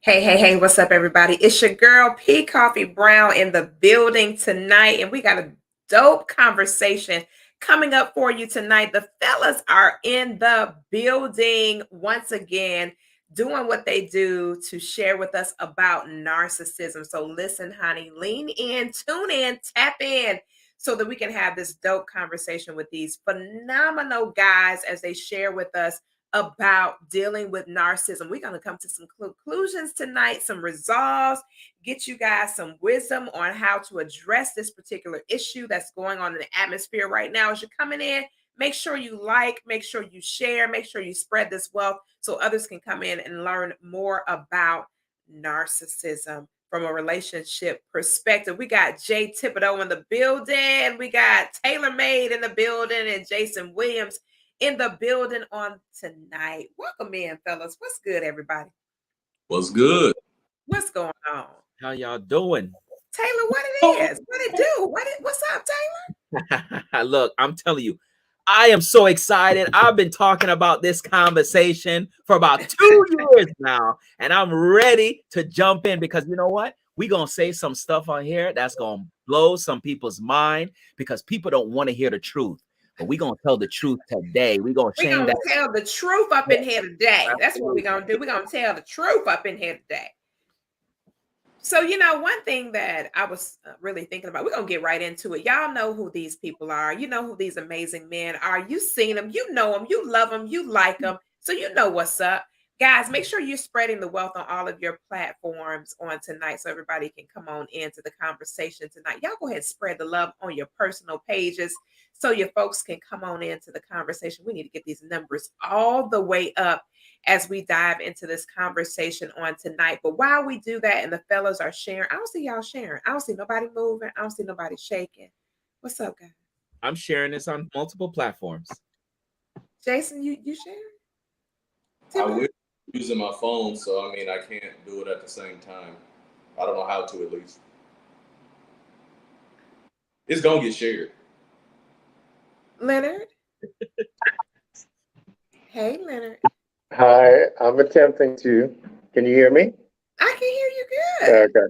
Hey, what's up, everybody? It's your girl, P. Coffee Brown, in the building tonight, and we got a dope conversation coming up for you tonight. The fellas are in the building once again, doing what they do to share with us about narcissism. So, listen, honey, lean in, tune in, tap in so that we can have this dope conversation with these phenomenal guys as they share with us about dealing with narcissism. We're going to come to some conclusions tonight, some resolves, get you guys some wisdom on how to address this particular issue that's going on in the atmosphere right now. As you're coming in, make sure you like, make sure you share, make sure you spread this wealth so others can come in and learn more about narcissism from a relationship perspective. We got Jay Thibodeau in the building. We got Taylor Made in the building and Jason Williams in the building on tonight. Welcome in, fellas. What's good, everybody? What's good? What's going on? How y'all doing? Taylor, what it is? What it do? What's up, Taylor? Look, I'm telling you, I am so excited. I've been talking about this conversation for about 2 years now, and I'm ready to jump in because you know what? We're going to say some stuff on here that's going to blow some people's mind because people don't want to hear the truth. But we're going to tell the truth today. We're going to change that. Tell the truth up in here today. That's what we're going to do. We're going to tell the truth up in here today. So, one thing that I was really thinking about, we're going to get right into it. Y'all know who these people are. You know who these amazing men are. You've seen them. You know them. You love them. You like them. So you know what's up. Guys, make sure you're spreading the wealth on all of your platforms on tonight so everybody can come on into the conversation tonight. Y'all go ahead and spread the love on your personal pages so your folks can come on into the conversation. We need to get these numbers all the way up as we dive into this conversation on tonight. But while we do that and the fellas are sharing, I don't see y'all sharing. I don't see nobody moving. I don't see nobody shaking. What's up, guys? I'm sharing this on multiple platforms. Jason, you sharing? I will using my phone, so I can't do it at the same time. I don't know how to, at least. It's gonna get shared. Leonard? Hey, Leonard. Hi, I'm attempting to. Can you hear me? I can hear you good. Okay.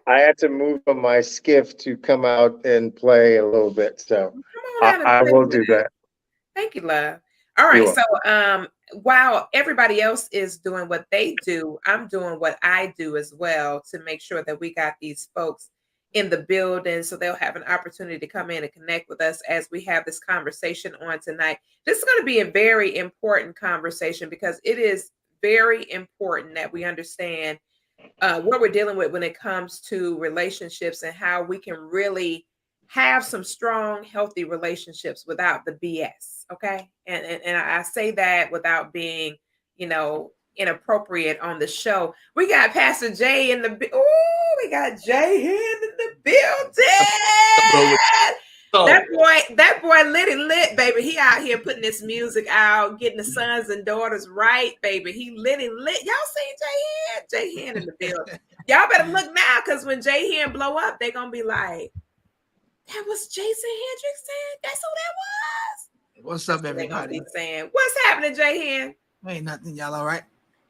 I had to move from my skiff to come out and play a little bit, so I will do that. Thank you, love. All right, so while everybody else is doing what they do, I'm doing what I do as well to make sure that we got these folks in the building so they'll have an opportunity to come in and connect with us as we have this conversation on tonight. This is going to be a very important conversation because it is very important that we understand what we're dealing with when it comes to relationships and how we can really have some strong, healthy relationships without the BS. Okay. And I say that without being, inappropriate on the show. We got Pastor Jay in the we got Jay here in the building. That boy lit, baby. He out here putting this music out, getting the sons and daughters right, baby. He lit. Y'all seen Jay Hen? Jay Hen in the building. Y'all better look now, because when Jay Hen blow up, they're gonna be like, that was Jason Hendrickson. That's who that was. What's up, everybody? They're gonna be saying, what's happening, Jay Hen? Ain't nothing. Y'all all right?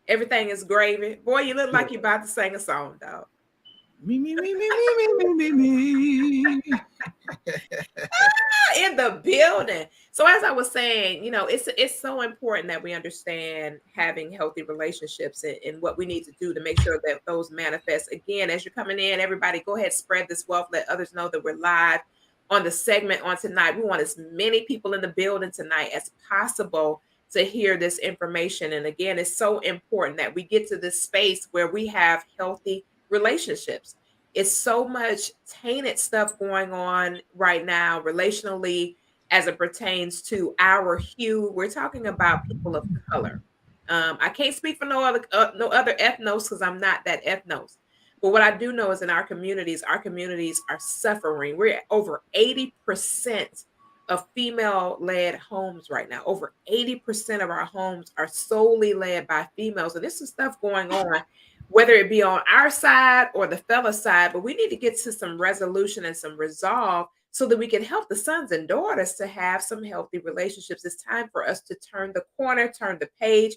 Everything is gravy. Boy, you look like you're about to sing a song, dog. Me. In the building. So as I was saying, it's so important that we understand having healthy relationships and what we need to do to make sure that those manifest. Again, as you're coming in, everybody go ahead, spread this wealth, let others know that we're live on the segment on tonight. We want as many people in the building tonight as possible to hear this information. And again, it's so important that we get to this space where we have healthy relationships. It's so much tainted stuff going on right now relationally as it pertains to our hue. We're talking about people of color. I can't speak for no other ethnos because I'm not that ethnos. But what I do know is in our communities are suffering. We're at over 80% of female-led homes right now. Over 80% of our homes are solely led by females. And this is stuff going on, whether it be on our side or the fella side, but we need to get to some resolution and some resolve so that we can help the sons and daughters to have some healthy relationships. It's time for us to turn the corner, turn the page,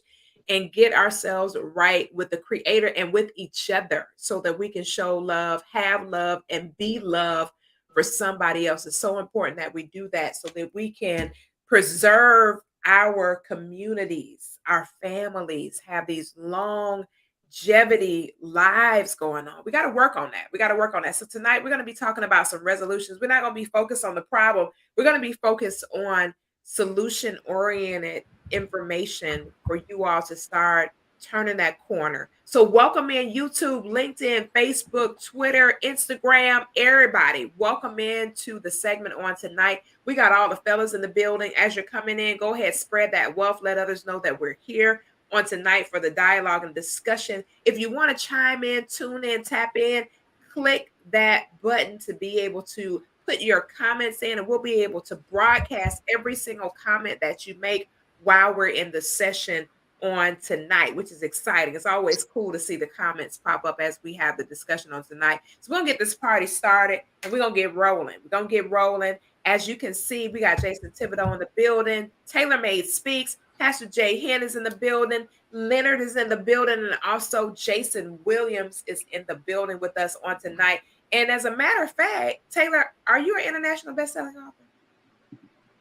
and get ourselves right with the Creator and with each other so that we can show love, have love, and be love for somebody else. It's so important that we do that so that we can preserve our communities, our families, have these longevity lives going on. We got to work on that. We got to work on that. So tonight we're going to be talking about some resolutions. We're not going to be focused on the problem. We're going to be focused on solution-oriented information for you all to start turning that corner. So welcome in YouTube, LinkedIn, Facebook, Twitter, Instagram, everybody. Welcome in to the segment on tonight. We got all the fellas in the building. As you're coming in, go ahead, spread that wealth. Let others know that we're here on tonight for the dialogue and discussion. If you want to chime in, tune in, tap in, click that button to be able to put your comments in, and we'll be able to broadcast every single comment that you make while we're in the session on tonight, which is exciting. It's always cool to see the comments pop up as we have the discussion on tonight. So we're gonna get this party started and we're gonna get rolling. We're gonna get rolling. As you can see, we got Jason Thibodeau in the building. TaylorMade Speaks. Pastor Jay Henn is in the building. Leonard is in the building, and also Jason Williams is in the building with us on tonight. And as a matter of fact, Taylor, are you an international best-selling author?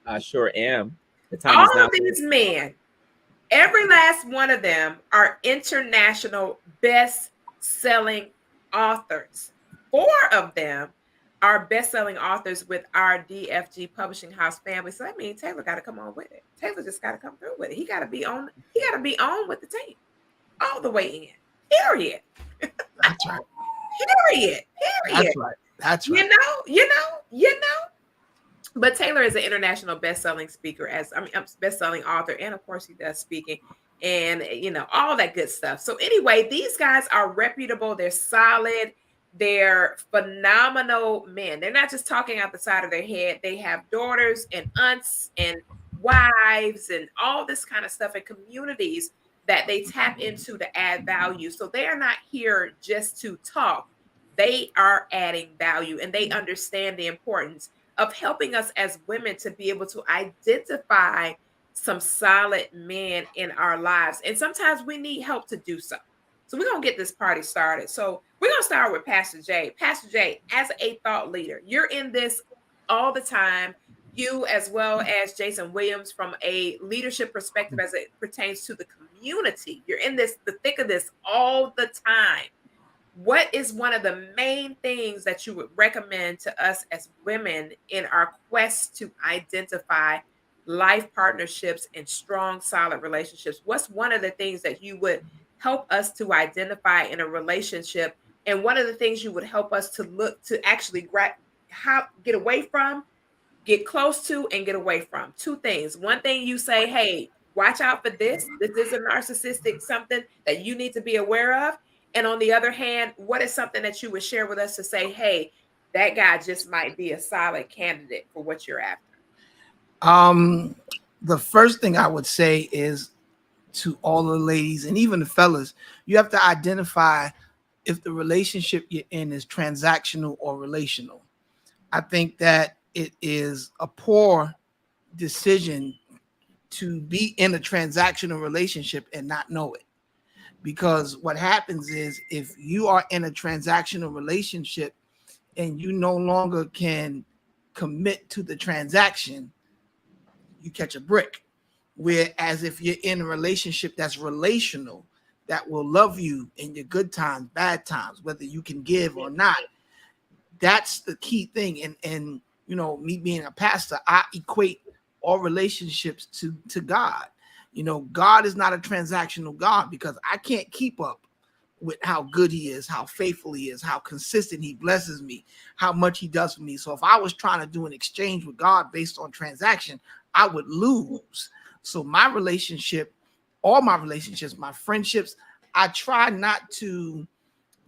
I sure am. The time All is now. of these men, every last one of them are international best-selling authors. 4 of them are best-selling authors with our DFG Publishing House family. So that means Taylor got to come on with it. Taylor just got to come through with it. He got to be on. He got to be on with the team all the way in. Period. That's right. Period. That's right. That's right. You know. But Taylor is an international best-selling speaker, best-selling author, and of course he does speaking and all that good stuff. So anyway, these guys are reputable, they're solid, they're phenomenal men. They're not just talking out the side of their head. They have daughters and aunts and wives and all this kind of stuff and communities that they tap into to add value. So they are not here just to talk. They are adding value, and they understand the importance of helping us as women to be able to identify some solid men in our lives. And sometimes we need help to do so. So we're going to get this party started. So we're going to start with Pastor Jay. Pastor Jay, as a thought leader, you're in this all the time. You, as well as Jason Williams, from a leadership perspective as it pertains to the community, you're in the thick of this all the time. What is one of the main things that you would recommend to us as women in our quest to identify life partnerships and strong, solid relationships? What's one of the things that you would help us to identify in a relationship? And one of the things you would help us to look to actually get away from, get close to, and get away from? 2 things. One thing you say, hey, watch out for this. This is a narcissistic something that you need to be aware of. And on the other hand, what is something that you would share with us to say, hey, that guy just might be a solid candidate for what you're after? The first thing I would say is to all the ladies and even the fellas, you have to identify if the relationship you're in is transactional or relational. I think that it is a poor decision to be in a transactional relationship and not know it. Because what happens is if you are in a transactional relationship and you no longer can commit to the transaction, you catch a brick. Whereas if you're in a relationship that's relational, that will love you in your good times, bad times, whether you can give or not, that's the key thing. And me being a pastor, I equate all relationships to God. God is not a transactional God, because I can't keep up with how good he is, how faithful he is, how consistent he blesses me, how much he does for me. So if I was trying to do an exchange with God based on transaction, I would lose. So my relationship, all my relationships, my friendships, I try not to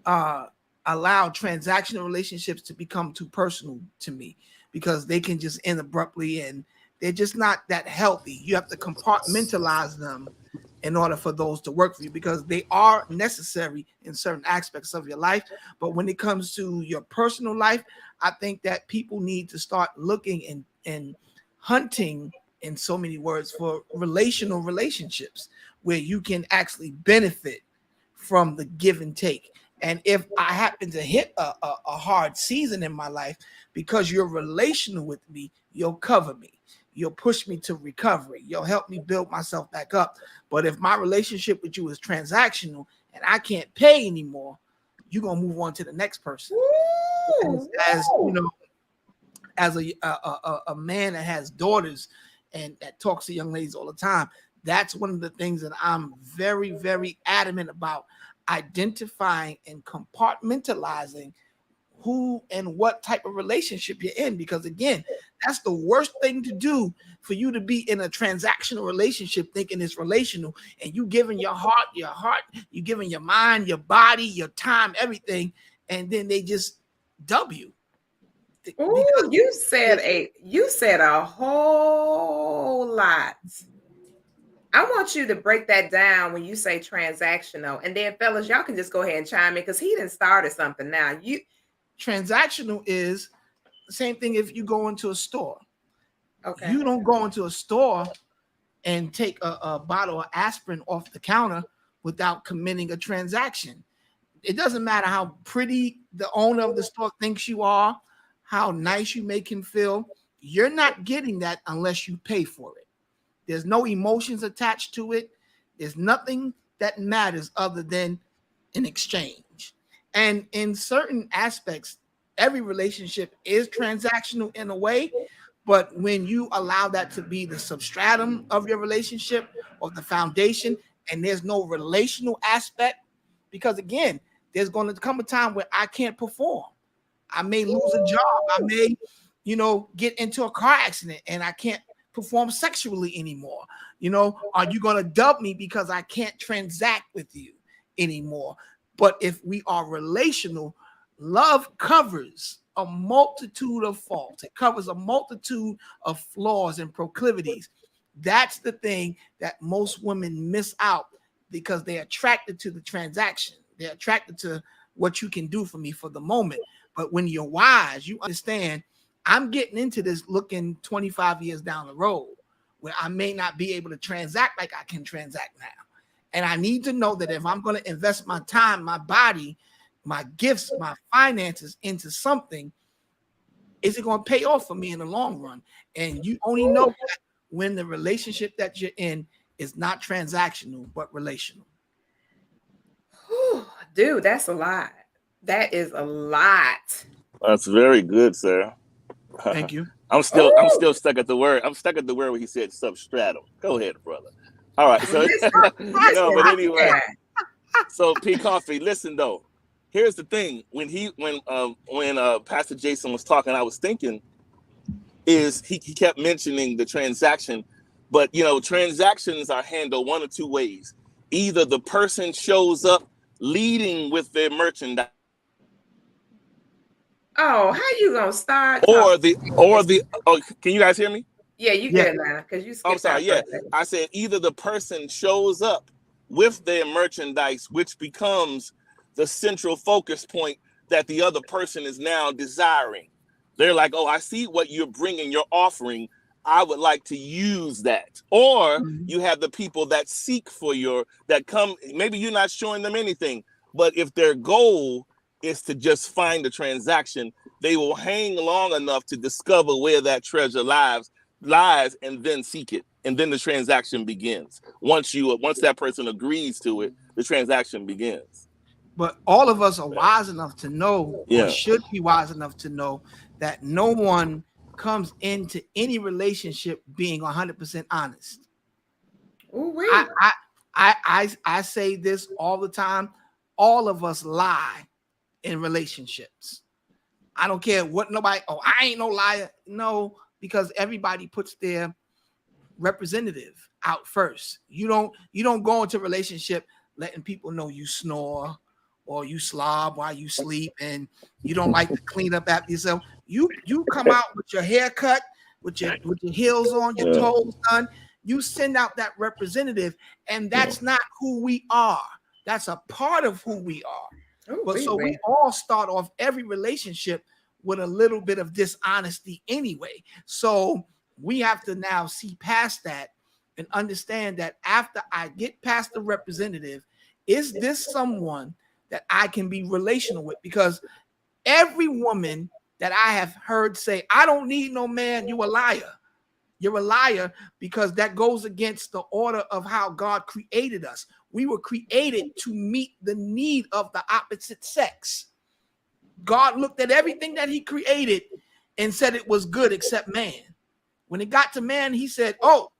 allow transactional relationships to become too personal to me, because they can just end abruptly and they're just not that healthy. You have to compartmentalize them in order for those to work for you, because they are necessary in certain aspects of your life. But when it comes to your personal life, I think that people need to start looking and hunting, in so many words, for relational relationships, where you can actually benefit from the give and take. And if I happen to hit a hard season in my life, because you're relational with me, you'll cover me. You'll push me to recovery. You'll help me build myself back up. But if my relationship with you is transactional and I can't pay anymore, you're going to move on to the next person. As you know, as a man that has daughters and that talks to young ladies all the time, that's one of the things that I'm very, very adamant about, identifying and compartmentalizing who and what type of relationship you're in. Because again, that's the worst thing to do, for you to be in a transactional relationship thinking it's relational, and you giving your heart, you giving your mind, your body, your time, everything, and then they just dub you. Ooh, you said a whole lot. I want you to break that down when you say transactional, and then fellas, y'all can just go ahead and chime in, because he done started something now. Transactional is the same thing. If you go into a store, okay, you don't go into a store and take a bottle of aspirin off the counter without committing a transaction. It doesn't matter how pretty the owner of the store thinks you are, how nice you make him feel. You're not getting that unless you pay for it. There's no emotions attached to it. There's nothing that matters other than an exchange. And in certain aspects, every relationship is transactional in a way, but when you allow that to be the substratum of your relationship or the foundation, and there's no relational aspect, because again, there's going to come a time where I can't perform. I may lose a job. I may, get into a car accident and I can't perform sexually anymore. Are you going to dub me because I can't transact with you anymore? But if we are relational, love covers a multitude of faults. It covers a multitude of flaws and proclivities. That's the thing that most women miss out, because they're attracted to the transaction. They're attracted to what you can do for me for the moment. But when you're wise, you understand, I'm getting into this looking 25 years down the road, where I may not be able to transact like I can transact now. And I need to know that if I'm going to invest my time, my body, my gifts, my finances into something, is it going to pay off for me in the long run? And you only know that when the relationship that you're in is not transactional, but relational. Whew, dude, that's a lot. That is a lot. That's very good, sir. Thank you. I'm still stuck at the word. I'm stuck at the word where he said substratum. Go ahead, brother. All right. So no, but anyway. So P. Koffe, listen though. Here's the thing. When Pastor Jason was talking, I was thinking is he kept mentioning the transaction, but transactions are handled one of two ways. Either the person shows up leading with their merchandise. Oh, how you gonna start? Or can you guys hear me? Yeah, you good now, because you skipped. I'm sorry. Yeah, I said either the person shows up with their merchandise, which becomes the central focus point that the other person is now desiring. They're like, oh, I see what you're bringing, you're offering. I would like to use that. Or you have the people that seek for that come, maybe you're not showing them anything, but if their goal is to just find a transaction, they will hang long enough to discover where that treasure lies and then seek it. And then the transaction begins. Once that person agrees to it, the transaction begins. But all of us are wise enough to know, or should be wise enough to know, that no one comes into any relationship being 100% honest. I say this all the time. All of us lie in relationships. I don't care what nobody, I ain't no liar. No, because everybody puts their representative out first. You don't go into a relationship letting people know you snore or you slob while you sleep and you don't like to clean up after yourself. You come out with your hair cut, with your heels on, your toes done. You send out that representative, and that's not who we are. That's a part of who we are. Ooh, but so we all start off every relationship with a little bit of dishonesty anyway. So we have to now see past that and understand that after I get past the representative, is this someone that I can be relational with? Because every woman that I have heard say, I don't need no man, you a liar. You're a liar, because that goes against the order of how God created us. We were created to meet the need of the opposite sex. God looked at everything that he created and said it was good except man. When it got to man, he said, oh,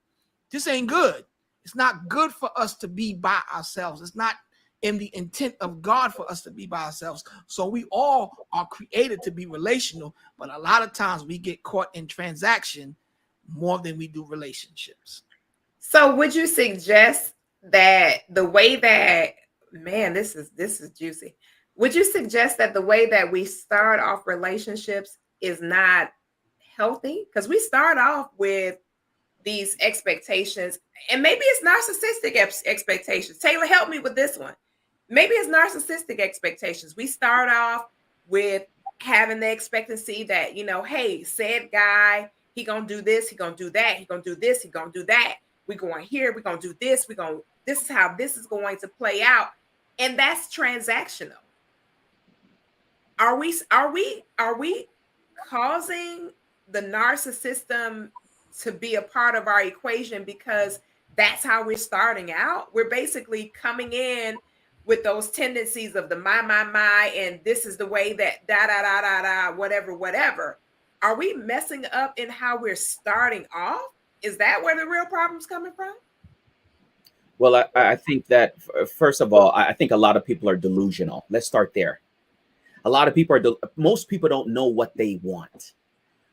this ain't good. It's not good for us to be by ourselves. It's not in the intent of God for us to be by ourselves. So we all are created to be relational, but a lot of times we get caught in transaction more than we do relationships. So would you suggest that the way that, man, this is juicy. Would you suggest that the way that we start off relationships is not healthy? Because we start off with these expectations, and maybe it's narcissistic expectations. Taylor, help me with this one. Maybe it's narcissistic expectations. We start off with having the expectancy that, you know, hey, said guy, he gonna do this, he gonna do that, he gonna do this, he gonna do that. We going here, we gonna do this, this is how this is going to play out. And that's transactional. Are we causing the narcissism to be a part of our equation because that's how we're starting out? We're basically coming in with those tendencies of the my, and this is the way that whatever. Are we messing up in how we're starting off? Is that where the real problem's coming from? Well, I think that, first of all, I think a lot of people are delusional. Let's start there. A lot of people most people don't know what they want.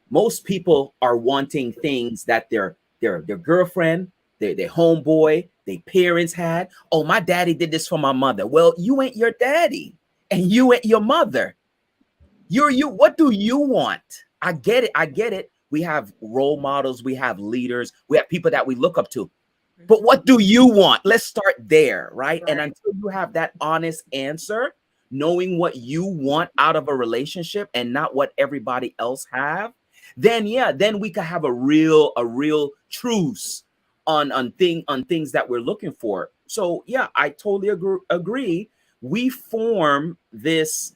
Most people are wanting things that their girlfriend, their homeboy, their parents had. Oh, my daddy did this for my mother. Well, you ain't your daddy, and you ain't your mother. You're you. What do you want? I get it. We have role models, we have leaders, we have people that we look up to. But what do you want? Let's start there, right? And until you have that honest answer, knowing what you want out of a relationship and not what everybody else have, then we can have a real truce on things that we're looking for. So yeah, I totally agree. We form this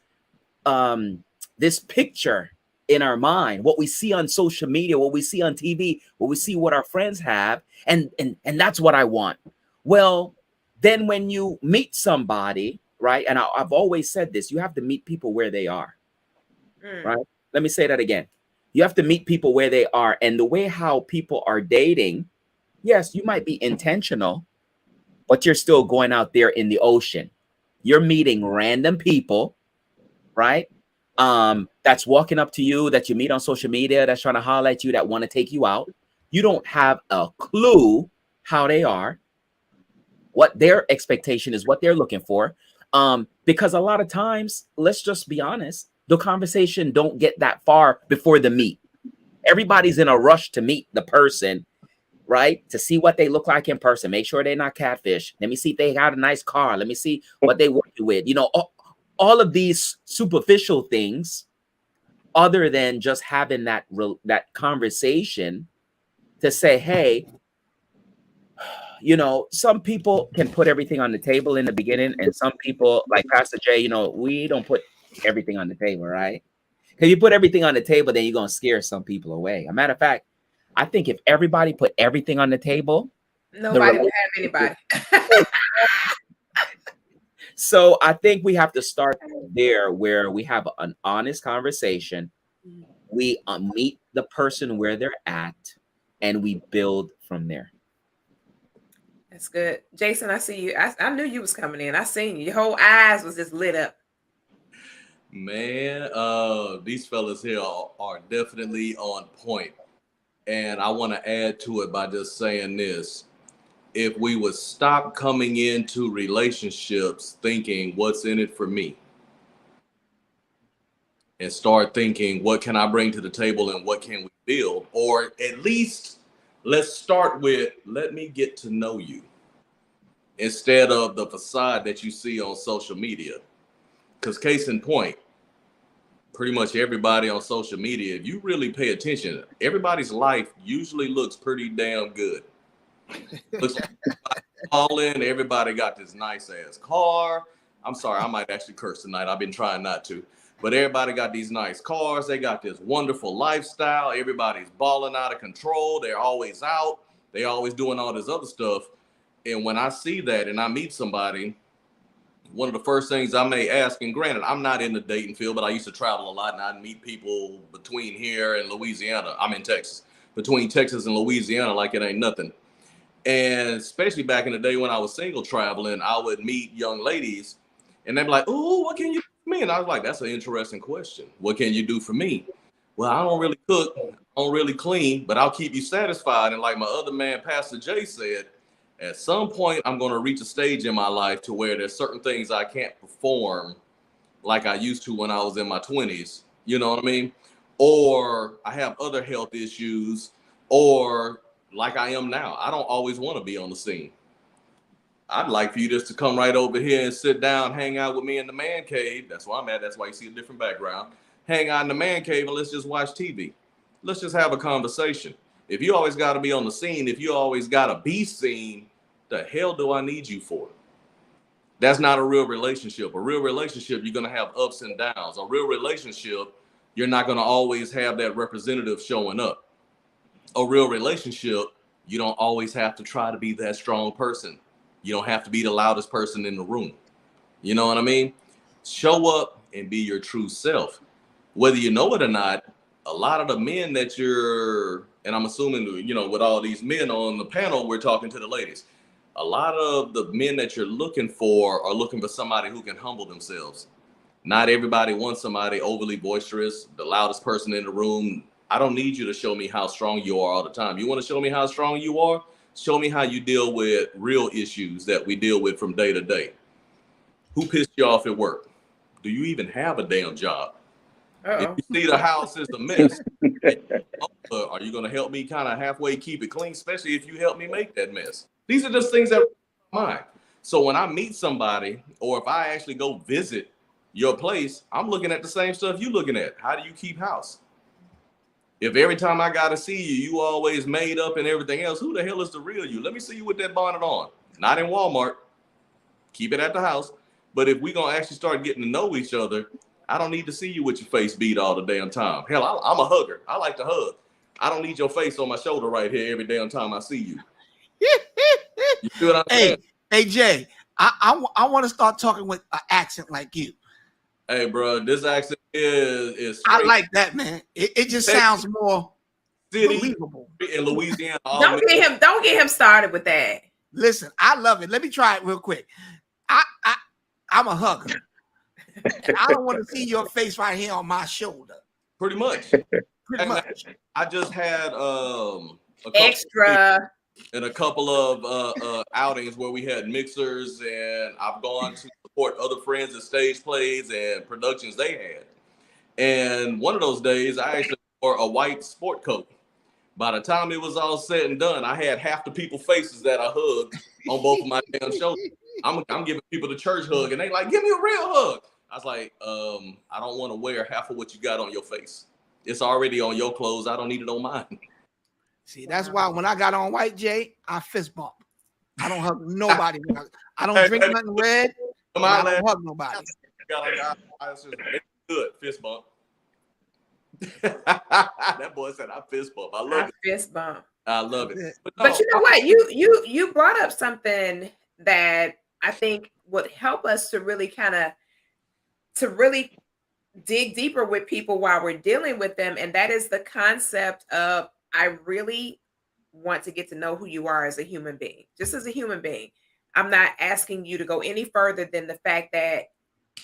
picture in our mind, what we see on social media, what we see on TV, what we see what our friends have, and that's what I want. Well, then when you meet somebody, right? And I've always said this, you have to meet people where they are, right? Let me say that again. You have to meet people where they are. And the way how people are dating, yes, you might be intentional, but you're still going out there in the ocean. You're meeting random people, right? That's walking up to you, that you meet on social media, that's trying to holler at you, that want to take you out. You don't have a clue how they are, what their expectation is, what they're looking for. Because a lot of times, let's just be honest, the conversation don't get that far before the meet. Everybody's in a rush to meet the person, right? To see what they look like in person. Make sure they're not catfish. Let me see if they got a nice car. Let me see what they working with. You know, all of these superficial things, other than just having that conversation to say, hey, you know, some people can put everything on the table in the beginning, and some people, like Pastor Jay, you know, we don't put everything on the table, right? Because you put everything on the table, then you're going to scare some people away. A matter of fact, I think if everybody put everything on the table, nobody would have anybody. So I think we have to start there, where we have an honest conversation. We meet the person where they're at, and we build from there. That's good. Jason, I see you. I knew you was coming in. I seen you. Your whole eyes was just lit up. Man, these fellas here are definitely on point. And I want to add to it by just saying this. If we would stop coming into relationships thinking, what's in it for me? And start thinking, what can I bring to the table and what can we build? Or at least let's start with, let me get to know you, instead of the facade that you see on social media. Because case in point, pretty much everybody on social media, if you really pay attention, everybody's life usually looks pretty damn good. Looks like balling. Everybody got this nice ass car. I'm sorry, I might actually curse tonight. I've been trying not to. But everybody got these nice cars. They got this wonderful lifestyle. Everybody's balling out of control. They're always out. They always doing all this other stuff. And when I see that and I meet somebody, one of the first things I may ask, and granted, I'm not in the dating field, but I used to travel a lot and I'd meet people between here and Louisiana. I'm in Texas. Between Texas and Louisiana, like it ain't nothing. And especially back in the day when I was single traveling, I would meet young ladies and they'd be like, "Oh, what can you do for me?" And I was like, "That's an interesting question. What can you do for me?" "Well, I don't really cook, I don't really clean, but I'll keep you satisfied." And like my other man, Pastor Jay, said, at some point, I'm going to reach a stage in my life to where there's certain things I can't perform like I used to when I was in my 20s. You know what I mean? Or I have other health issues, or like I am now, I don't always want to be on the scene. I'd like for you just to come right over here and sit down, hang out with me in the man cave. That's where I'm at. That's why you see a different background. Hang out in the man cave and let's just watch TV. Let's just have a conversation. If you always got to be on the scene, if you always got to be seen, the hell do I need you for? That's not a real relationship. A real relationship, you're going to have ups and downs. A real relationship, you're not going to always have that representative showing up. A real relationship, you don't always have to try to be that strong person. You don't have to be the loudest person in the room. You know what I mean? Show up and be your true self. Whether you know it or not, a lot of the men that you're, and I'm assuming, you know, with all these men on the panel, we're talking to the ladies. A lot of the men that you're looking for are looking for somebody who can humble themselves. Not everybody wants somebody overly boisterous, the loudest person in the room. I don't need you to show me how strong you are all the time. You want to show me how strong you are? Show me how you deal with real issues that we deal with from day to day. Who pissed you off at work? Do you even have a damn job? Uh-oh. If you see the house is a mess, are you going to help me kind of halfway keep it clean, especially if you help me make that mess? These are just things that are in my mind. So when I meet somebody, or if I actually go visit your place, I'm looking at the same stuff you're looking at. How do you keep house? If every time I got to see you, you always made up and everything else, who the hell is the real you? Let me see you with that bonnet on. Not in Walmart. Keep it at the house. But if we're going to actually start getting to know each other, I don't need to see you with your face beat all the damn time. Hell, I'm a hugger. I like to hug. I don't need your face on my shoulder right here every damn time I see you. You see what I'm saying? Hey, Jay, I want to start talking with an accent like you. Hey, bro, this accent is I like that, man. It just sounds more believable. In Louisiana. Don't get him started with that. Listen, I love it. Let me try it real quick. I'm a hugger. I don't want to see your face right here on my shoulder. Pretty much. Pretty much. I just had a couple of outings where we had mixers, and I've gone to support other friends at stage plays and productions they had. And one of those days, I actually wore a white sport coat. By the time it was all said and done, I had half the people's faces that I hugged on both of my damn shoulders. I'm giving people the church hug, and they like, give me a real hug. I was like, I don't want to wear half of what you got on your face. It's already on your clothes. I don't need it on mine. See, that's why when I got on white, Jay, I fist bump. I don't hug nobody. I don't drink nothing red. I don't hug nobody. Good fist bump. That boy said I fist bump. I love it. Fist bump. I love it. But you know what? You brought up something that I think would help us to really dig deeper with people while we're dealing with them, and that is the concept of I really want to get to know who you are as a human being, just as a human being. I'm not asking you to go any further than the fact that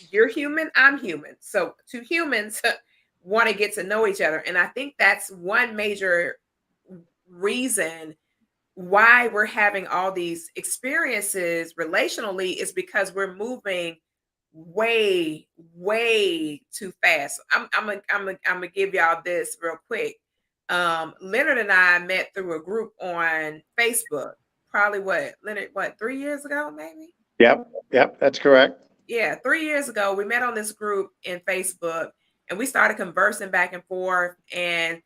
you're human, I'm human. So two humans want to get to know each other. And I think that's one major reason why we're having all these experiences relationally, is because we're moving way too fast. I'm gonna give y'all this real quick. Leonard and I met through a group on Facebook. Probably Leonard, 3 years ago, maybe? Yep, that's correct. Yeah, 3 years ago, we met on this group in Facebook, and we started conversing back and forth. And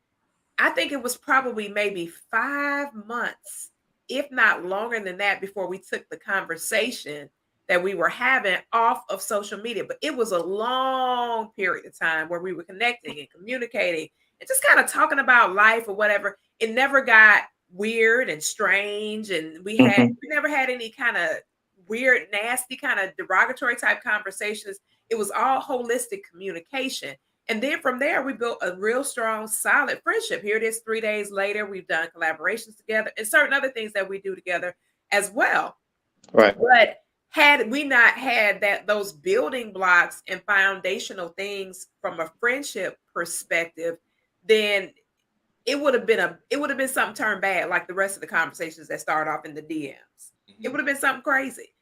I think it was probably maybe 5 months if not longer than that, before we took the conversation that we were having off of social media. But it was a long period of time where we were connecting and communicating and just kind of talking about life or whatever. It never got weird and strange, and we never had any kind of weird, nasty, kind of derogatory type conversations. It was all holistic communication. And then from there, we built a real strong, solid friendship. Here it is 3 days later. We've done collaborations together and certain other things that we do together as well. Right. But had we not had those building blocks and foundational things from a friendship perspective, then it would have been something turned bad, like the rest of the conversations that start off in the DMs. It would have been something crazy.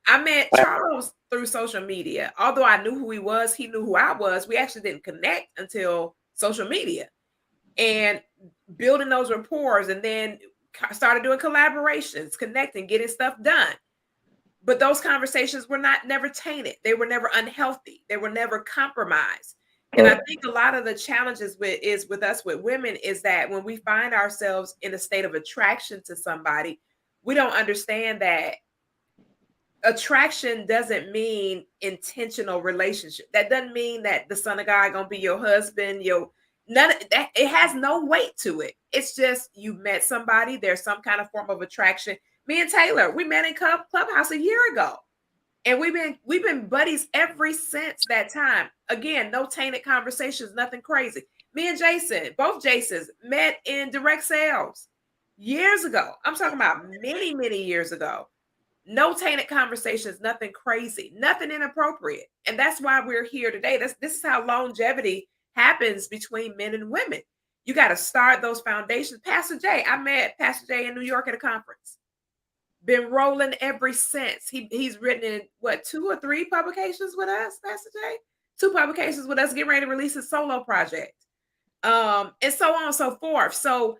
I met Charles through social media. Although I knew who he was, he knew who I was. We actually didn't connect until social media and building those rapports, and then started doing collaborations, connecting, getting stuff done. But those conversations were never tainted. They were never unhealthy. They were never compromised. And I think a lot of the challenges with us with women is that when we find ourselves in a state of attraction to somebody, we don't understand that attraction doesn't mean intentional relationship. That doesn't mean that the son of God gonna be your husband. None of that. It has no weight to it. It's just you met somebody. There's some kind of form of attraction. Me and Taylor, we met in Clubhouse a year ago, and we've been buddies ever since that time. Again, no tainted conversations, nothing crazy. Me and Jason, both Jasons, met in direct sales years ago. I'm talking about many, many years ago. No tainted conversations, nothing crazy, nothing inappropriate. And that's why we're here today. This is how longevity happens between men and women. You got to start those foundations. Pastor Jay, I met Pastor Jay in New York at a conference. Been rolling ever since. He's written in 2 or 3 publications with us, Pastor Jay? 2 publications with us, getting ready to release his solo project. And so on and so forth. So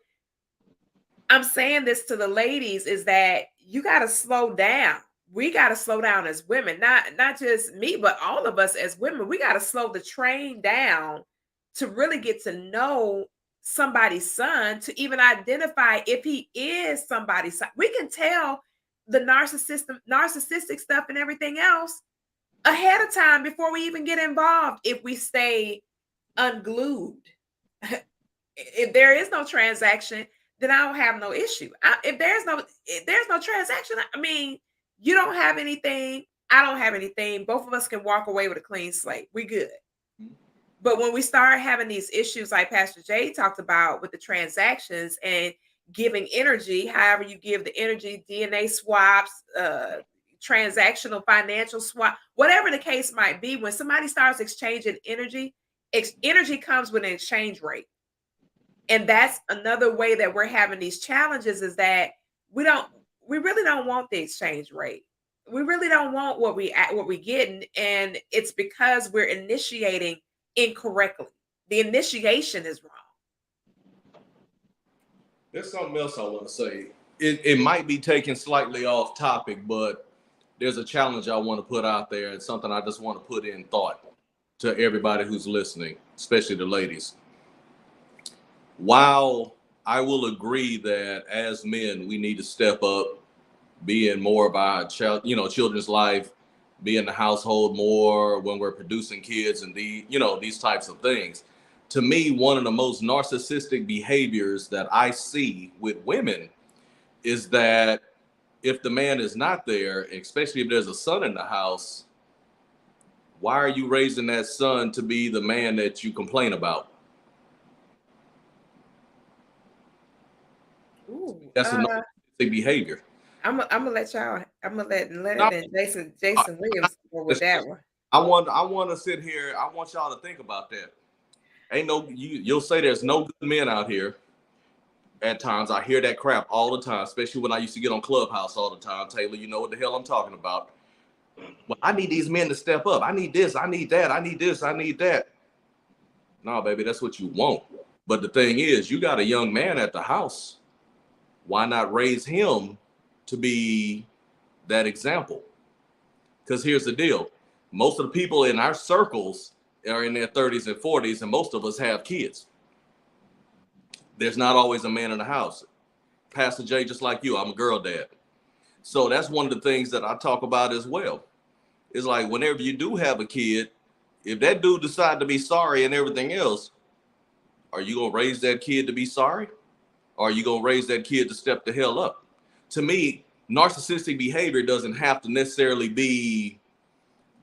I'm saying this to the ladies is that you got to slow down. We got to slow down as women, not just me, but all of us as women. We got to slow the train down to really get to know somebody's son, to even identify if he is somebody's son. We can tell the narcissistic stuff and everything else ahead of time before we even get involved if we stay unglued. If there is no transaction, then I don't have no issue. If there's no transaction, I mean, you don't have anything, I don't have anything. Both of us can walk away with a clean slate. We good. But when we start having these issues like Pastor Jay talked about with the transactions and giving energy, however you give the energy, DNA swaps, transactional financial swap, whatever the case might be, when somebody starts exchanging energy, energy comes with an exchange rate. And that's another way that we're having these challenges is that we really don't want the exchange rate. We really don't want what we getting. And it's because we're initiating incorrectly. The initiation is wrong. There's something else I want to say. It might be taken slightly off topic, but there's a challenge I want to put out there and something I just want to put in thought to everybody who's listening, especially the ladies. While I will agree that as men, we need to step up, be in more of our children's life, be in the household more when we're producing kids and these types of things. To me, one of the most narcissistic behaviors that I see with women is that if the man is not there, especially if there's a son in the house, why are you raising that son to be the man that you complain about? Ooh, That's a narcissistic behavior. I'm gonna let Jason Williams go with that one. I want to sit here. I want y'all to think about that. You'll say there's no good men out here. At times, I hear that crap all the time, especially when I used to get on Clubhouse all the time. Taylor, you know what the hell I'm talking about. Well, I need these men to step up. I need this. I need that. I need this. I need that. No, baby, that's what you want. But the thing is, you got a young man at the house. Why not raise him to be that example? Because here's the deal. Most of the people in our circles are in their 30s and 40s, and most of us have kids. There's not always a man in the house. Pastor Jay, just like you, I'm a girl dad. So that's one of the things that I talk about as well. It's like whenever you do have a kid, if that dude decide to be sorry and everything else, are you gonna raise that kid to be sorry? Or are you gonna raise that kid to step the hell up? To me, narcissistic behavior doesn't have to necessarily be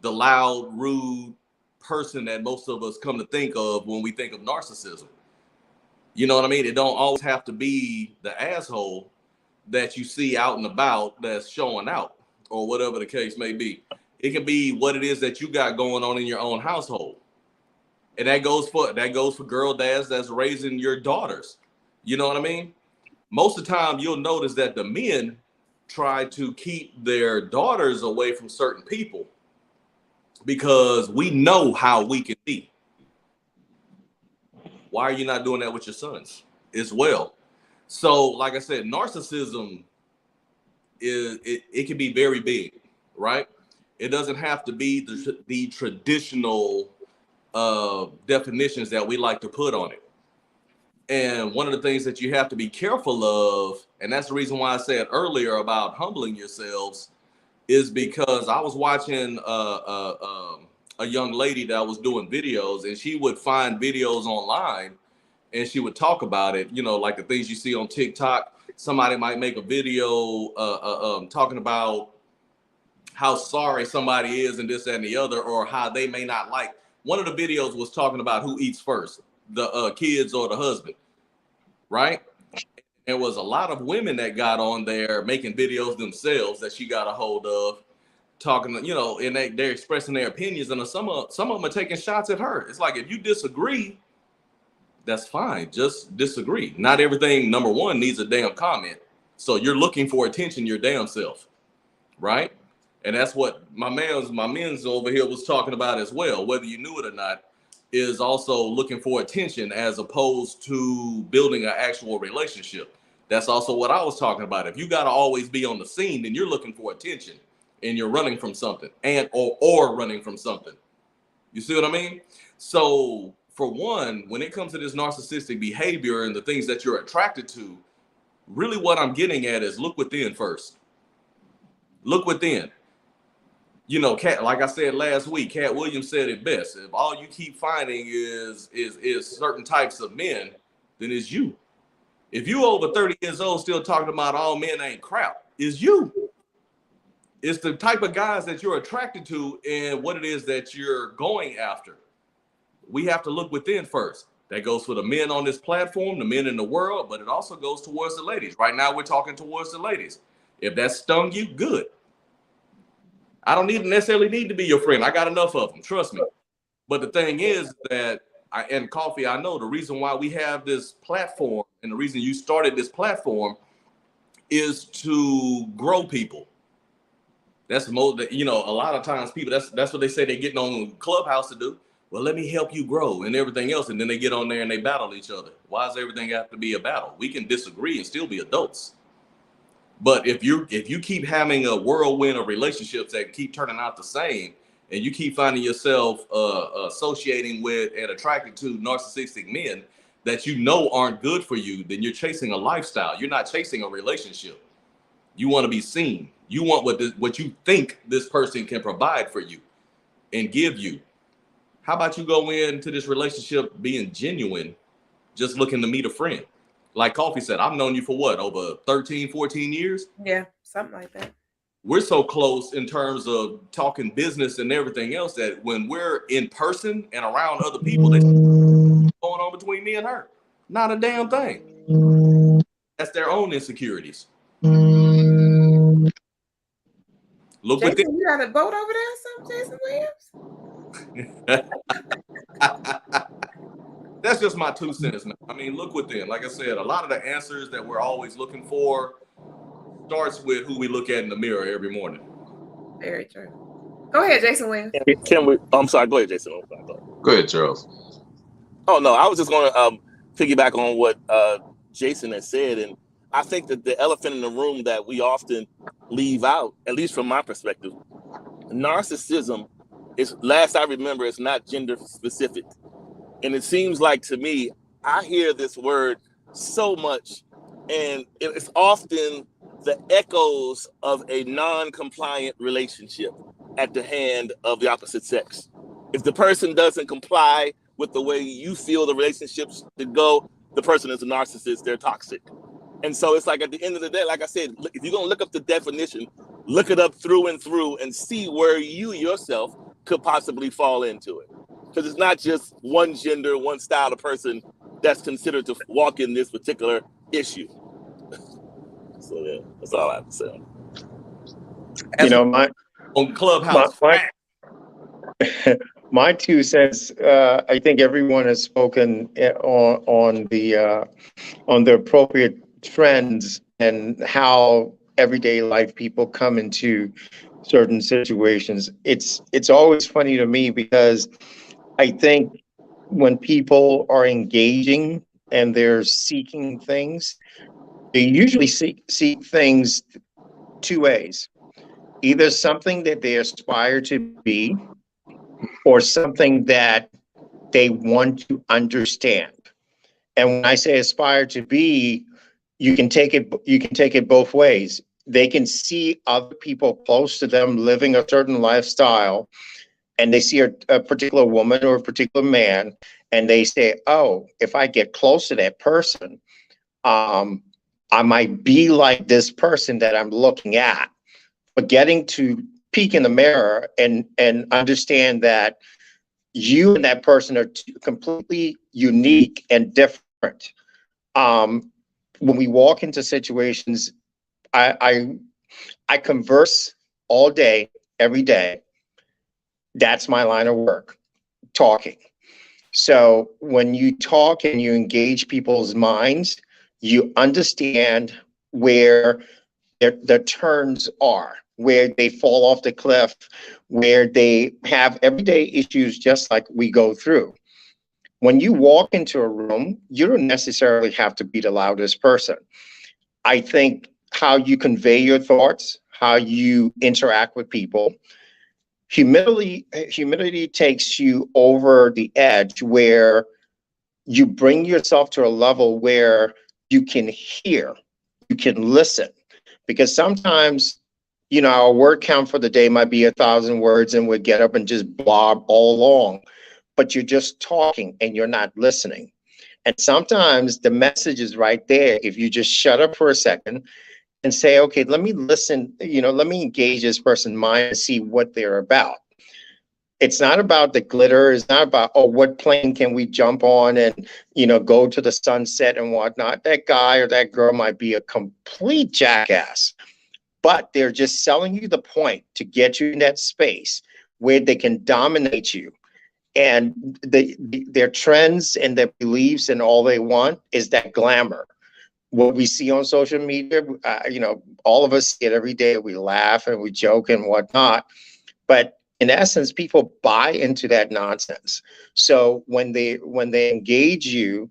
the loud, rude person that most of us come to think of when we think of narcissism. You know what I mean? It don't always have to be the asshole that you see out and about that's showing out, or whatever the case may be. It can be what it is that you got going on in your own household. And that goes for girl dads that's raising your daughters. You know what I mean? Most of the time you'll notice that the men try to keep their daughters away from certain people because we know how we can be. Why are you not doing that with your sons as well? So, like I said, narcissism it can be very big, right? It doesn't have to be the traditional definitions that we like to put on it. And one of the things that you have to be careful of, and that's the reason why I said earlier about humbling yourselves, is because I was watching a young lady that was doing videos, and she would find videos online and she would talk about it, you know, like the things you see on TikTok. Somebody might make a video talking about how sorry somebody is and this, that, and the other, or how they may not like. One of the videos was talking about who eats first, the kids or the husband, right? There was a lot of women that got on there making videos themselves that she got a hold of, talking, you know, and they're expressing their opinions, and some of them are taking shots at her. It's like, if you disagree, that's fine. Just disagree. Not everything, number one, needs a damn comment. So you're looking for attention your damn self, right? And that's what my men's over here was talking about as well, whether you knew it or not, is also looking for attention as opposed to building an actual relationship. That's also what I was talking about. If you got to always be on the scene, then you're looking for attention and you're running from something, and or running from something. You see what I mean? So for one, when it comes to this narcissistic behavior and the things that you're attracted to, really what I'm getting at is look within first. Look within. You know, like I said last week, Cat Williams said it best. If all you keep finding is certain types of men, then it's you. If you over 30 years old still talking about all men ain't crap, it's you. It's the type of guys that you're attracted to and what it is that you're going after. We have to look within first. That goes for the men on this platform, the men in the world, but it also goes towards the ladies. Right now, we're talking towards the ladies. If that stung you, good. I don't necessarily need to be your friend. I got enough of them. Trust me. But the thing is that, and Koffe, I know the reason why we have this platform and the reason you started this platform is to grow people. That's most, you know, a lot of times people, that's what they say they're getting on Clubhouse to do. Well, let me help you grow and everything else. And then they get on there and they battle each other. Why does everything have to be a battle? We can disagree and still be adults. But if you keep having a whirlwind of relationships that keep turning out the same, and you keep finding yourself associating with and attracted to narcissistic men that you know aren't good for you, then you're chasing a lifestyle. You're not chasing a relationship. You want to be seen. You want what you think this person can provide for you and give you. How about you go into this relationship being genuine, just looking to meet a friend? Like Koffe said, I've known you for what, over 13, 14 years? Yeah, something like that. We're so close in terms of talking business and everything else that when we're in person and around other people, that's going on between me and her. Not a damn thing. That's their own insecurities. Look Jason, within. you got a boat over there or something, Jason Williams? That's just my 2 cents, man. I mean, look within. Like I said, a lot of the answers that we're always looking for starts with who we look at in the mirror every morning. Very true. Go ahead, Jason Williams. Can we? I'm sorry. Go ahead, Jason. Go ahead, Charles. Oh no, I was just going to piggyback on what Jason has said, and I think that the elephant in the room that we often leave out, at least from my perspective, narcissism is, last I remember, it's not gender specific. And it seems like to me, I hear this word so much And it's often the echoes of a non-compliant relationship at the hand of the opposite sex. If the person doesn't comply with the way you feel the relationship should go, the person is a narcissist, they're toxic. And so it's like at the end of the day, like I said, if you're gonna look up the definition, look it up through and through and see where you yourself could possibly fall into it. Because it's not just one gender, one style of person that's considered to walk in this particular issue. So yeah, that's all I have to say. As my on Clubhouse. my 2 cents. I think everyone has spoken on the appropriate trends and how everyday life people come into certain situations. It's always funny to me because I think when people are engaging and they're seeking things, they usually seek things 2 ways. Either something that they aspire to be or something that they want to understand. And when I say aspire to be, you can take it both ways. They can see other people close to them living a certain lifestyle, and they see a particular woman or a particular man, and they say, oh, if I get close to that person, I might be like this person that I'm looking at. But getting to peek in the mirror and understand that you and that person are completely unique and different. When we walk into situations, I converse all day, every day. That's my line of work, talking. So when you talk and you engage people's minds, you understand where their turns are, where they fall off the cliff, where they have everyday issues just like we go through. When you walk into a room, you don't necessarily have to be the loudest person. I think how you convey your thoughts, how you interact with people, humility takes you over the edge where you bring yourself to a level where you can hear, you can listen. Because sometimes, our word count for the day might be 1,000 words and we'd get up and just blob all along, but you're just talking and you're not listening. And sometimes the message is right there. If you just shut up for a second and say, okay, let me listen, let me engage this person's mind and see what they're about. It's not about the glitter. It's not about, oh, what plane can we jump on and, go to the sunset and whatnot. That guy or that girl might be a complete jackass, but they're just selling you the point to get you in that space where they can dominate you. And their trends and their beliefs and all they want is that glamour. What we see on social media, all of us see it every day. We laugh and we joke and whatnot. But in essence, people buy into that nonsense. So when they engage you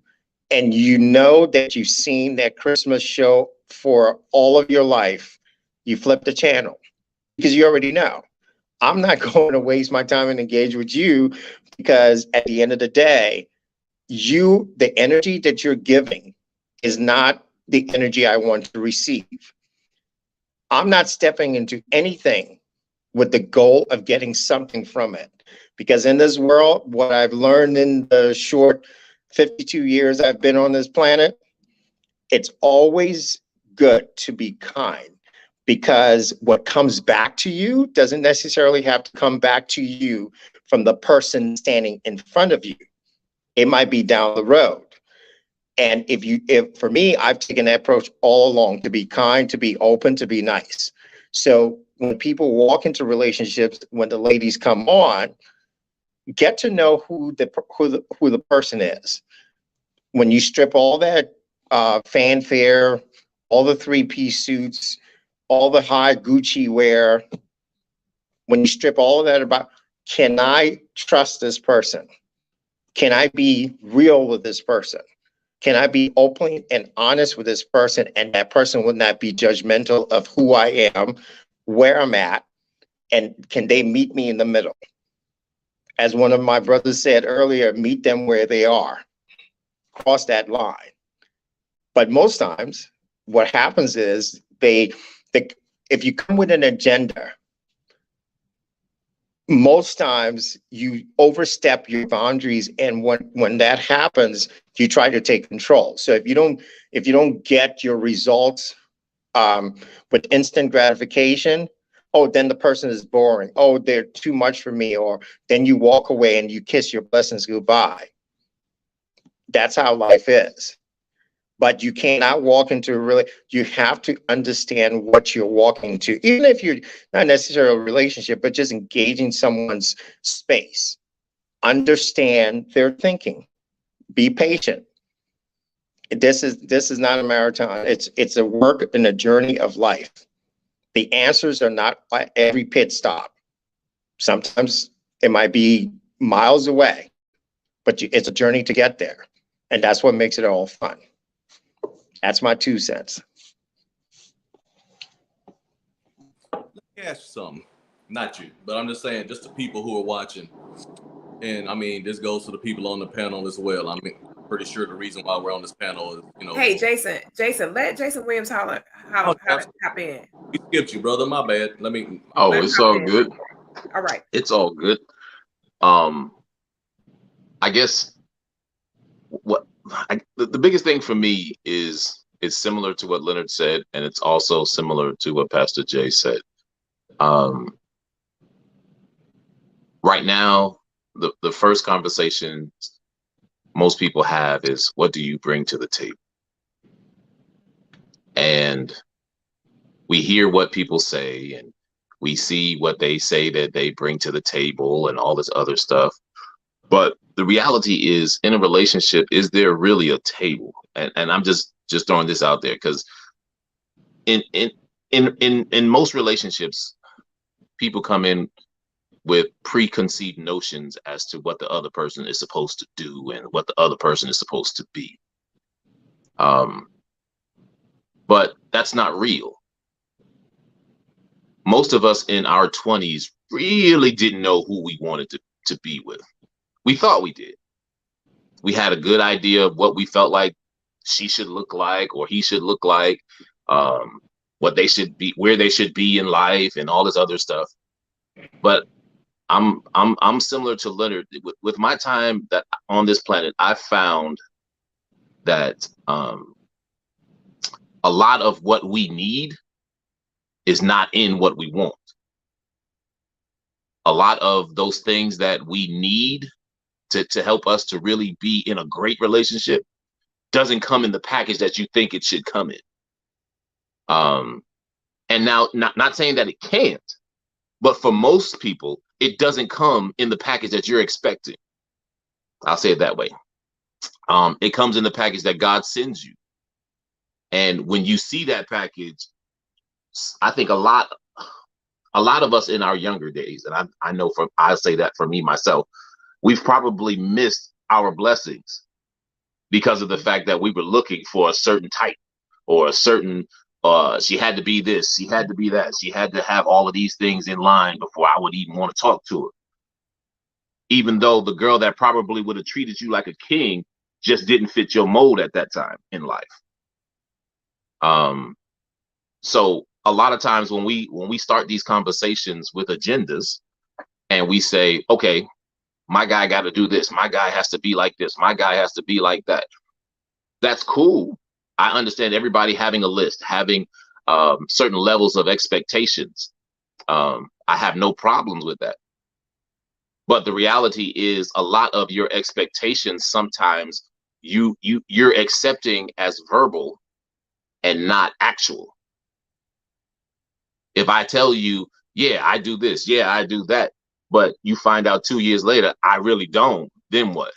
and you know that you've seen that Christmas show for all of your life, you flip the channel because you already know. I'm not going to waste my time and engage with you because at the end of the day, the energy that you're giving is not the energy I want to receive. I'm not stepping into anything with the goal of getting something from it. Because in this world, what I've learned in the short 52 years I've been on this planet, it's always good to be kind. Because what comes back to you doesn't necessarily have to come back to you from the person standing in front of you. It might be down the road. And if for me, I've taken that approach all along, to be kind, to be open, to be nice. So when people walk into relationships, when the ladies come on, get to know who the person is. When you strip all that fanfare, all the 3-piece suits, all the high Gucci wear, when you strip all of that about, can I trust this person? Can I be real with this person? Can I be open and honest with this person, and that person would not be judgmental of who I am, where I'm at, and can they meet me in the middle? As one of my brothers said earlier, meet them where they are. Cross that line. But most times, what happens is if you come with an agenda, most times you overstep your boundaries, and when that happens, you try to take control. So if you don't get your results with instant gratification, oh, then the person is boring. Oh, they're too much for me. Or then you walk away and you kiss your blessings goodbye. That's how life is. But you cannot walk into you have to understand what you're walking into, even if you're not necessarily a relationship, but just engaging someone's space. Understand their thinking. Be patient. This is not a marathon. It's a work and a journey of life. The answers are not at every pit stop. Sometimes it might be miles away, but it's a journey to get there. And that's what makes it all fun. That's my 2 cents. Let me ask you something. Not you, but I'm just saying, just the people who are watching. And I mean, this goes to the people on the panel as well. I mean, I'm pretty sure the reason why we're on this panel is, Hey, Jason, let Jason Williams hop in. We skipped you, brother. My bad. Let me. Oh, it's all good. All right. It's all good. I guess the biggest thing for me is it's similar to what Leonard said, and it's also similar to what Pastor Jay said. Right now, the first conversation most people have is, what do you bring to the table? And we hear what people say, and we see what they say that they bring to the table and all this other stuff. But the reality is, in a relationship, is there really a table? And I'm just throwing this out there, because in most relationships, people come in with preconceived notions as to what the other person is supposed to do and what the other person is supposed to be. But that's not real. Most of us in our 20s really didn't know who we wanted to be with. We thought we did. We had a good idea of what we felt like she should look like, or he should look like, what they should be, where they should be in life, and all this other stuff. But I'm similar to Leonard. With my time that on this planet, I found that a lot of what we need is not in what we want. A lot of those things that we need to help us to really be in a great relationship doesn't come in the package that you think it should come in. And now, not saying that it can't, but for most people, it doesn't come in the package that you're expecting. I'll say it that way. It comes in the package that God sends you. And when you see that package, I think a lot of us in our younger days, and I know I say that for me myself, we've probably missed our blessings because of the fact that we were looking for a certain type, or a certain, she had to be this, she had to be that, she had to have all of these things in line before I would even want to talk to her. Even though the girl that probably would have treated you like a king just didn't fit your mold at that time in life. So a lot of times when we start these conversations with agendas, and we say, okay, my guy got to do this, my guy has to be like this, my guy has to be like that. That's cool. I understand everybody having a list, having certain levels of expectations. I have no problems with that. But the reality is, a lot of your expectations sometimes you're accepting as verbal and not actual. If I tell you, yeah, I do this, yeah, I do that, but you find out 2 years later, I really don't, then what?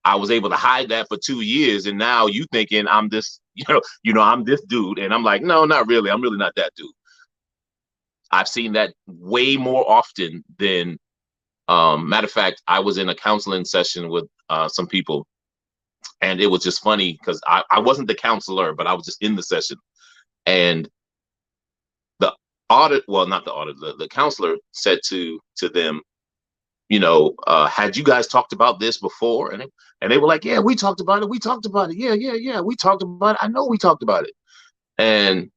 I was able to hide that for 2 years, and now you thinking I'm this, I'm this dude, and I'm like, no, not really. I'm really not that dude. I've seen that way more often than, matter of fact, I was in a counseling session with some people, and it was just funny because I wasn't the counselor, but I was just in the session, and the counselor said to them, had you guys talked about this before? And they were like, yeah, we talked about it. We talked about it. Yeah, yeah, yeah. We talked about it. I know we talked about it. And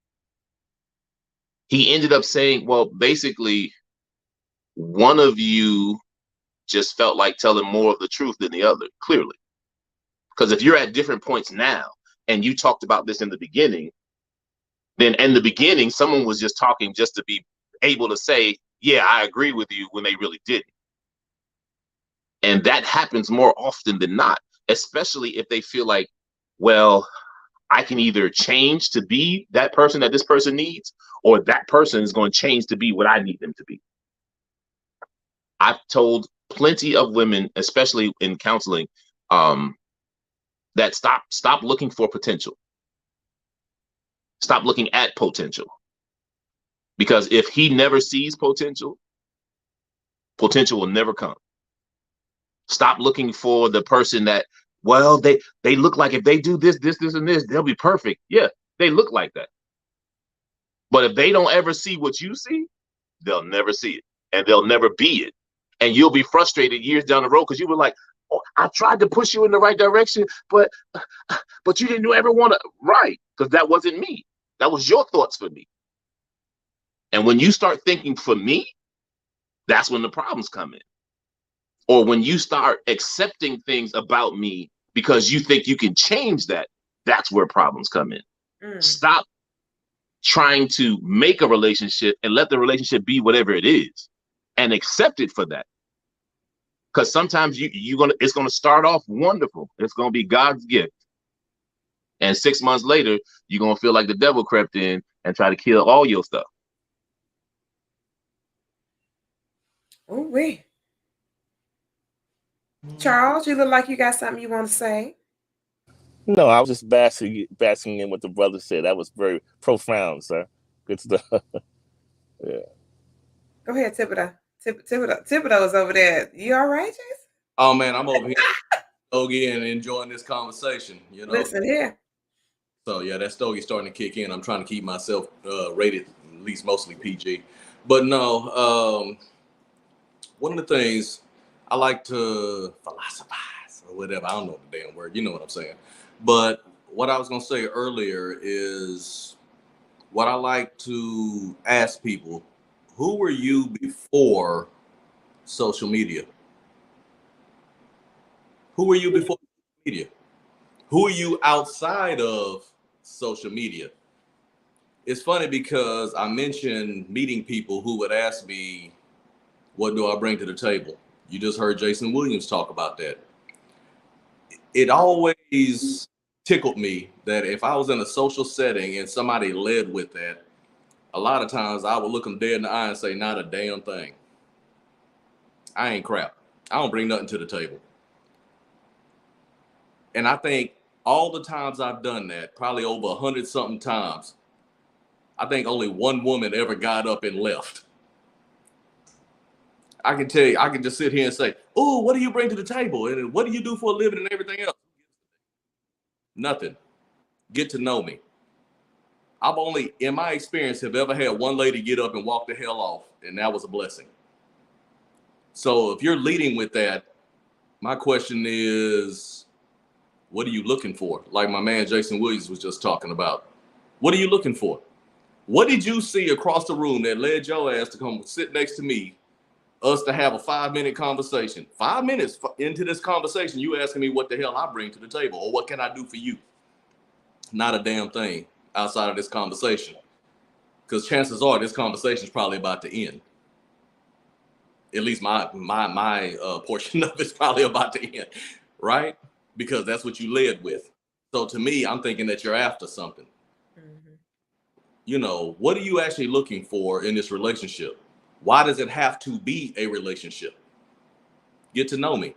he ended up saying, well, basically, one of you just felt like telling more of the truth than the other, clearly. Because if you're at different points now and you talked about this in the beginning, then in the beginning, someone was just talking just to be able to say, yeah, I agree with you, when they really didn't. And that happens more often than not, especially if they feel like, well, I can either change to be that person that this person needs, or that person is going to change to be what I need them to be. I've told plenty of women, especially in counseling, that stop looking for potential. Stop looking at potential. Because if he never sees potential, potential will never come. Stop looking for the person that, well, they look like if they do this, and this, they'll be perfect. Yeah, they look like that. But if they don't ever see what you see, they'll never see it, and they'll never be it. And you'll be frustrated years down the road because you were like, oh, I tried to push you in the right direction, but you didn't ever want to. Right, because that wasn't me. That was your thoughts for me. And when you start thinking for me, that's when the problems come in. Or when you start accepting things about me because you think you can change that, that's where problems come in. Stop trying to make a relationship and let the relationship be whatever it is, and accept it for that. Because sometimes it's gonna start off wonderful. It's gonna be God's gift. And 6 months later, you're gonna feel like the devil crept in and try to kill all your stuff. Oh, wait. Charles, you look like you got something you want to say. No, I was just basking in what the brother said. That was very profound, sir. Good stuff. Yeah. Go ahead, Thibodeau's over there. You all right, Jason? Oh man, I'm over here stogie and enjoying this conversation. Listen here. So yeah, that stogie's starting to kick in. I'm trying to keep myself rated at least mostly PG. But no, one of the things I like to philosophize or whatever. I don't know the damn word. You know what I'm saying. But what I was gonna say earlier is what I like to ask people: who were you before social media? Who were you before social media? Who are you outside of social media? It's funny because I mentioned meeting people who would ask me, what do I bring to the table? You just heard Jason Williams talk about that. It always tickled me that if I was in a social setting and somebody led with that, a lot of times I would look them dead in the eye and say, not a damn thing. I ain't crap. I don't bring nothing to the table. And I think all the times I've done that, probably over 100-something times, I think only one woman ever got up and left. I can tell you, I can just sit here and say, oh, what do you bring to the table? And what do you do for a living and everything else? Nothing. Get to know me. I've only, in my experience, have ever had one lady get up and walk the hell off, and that was a blessing. So if you're leading with that, my question is, what are you looking for? Like my man Jason Williams was just talking about. What are you looking for? What did you see across the room that led your ass to come sit next to me, us to have a 5-minute conversation? 5 minutes into this conversation, you asking me what the hell I bring to the table or what can I do for you? Not a damn thing outside of this conversation. Because chances are this conversation is probably about to end. At least my portion of it's probably about to end, right? Because that's what you led with. So to me, I'm thinking that you're after something. Mm-hmm. What are you actually looking for in this relationship? Why does it have to be a relationship? Get to know me.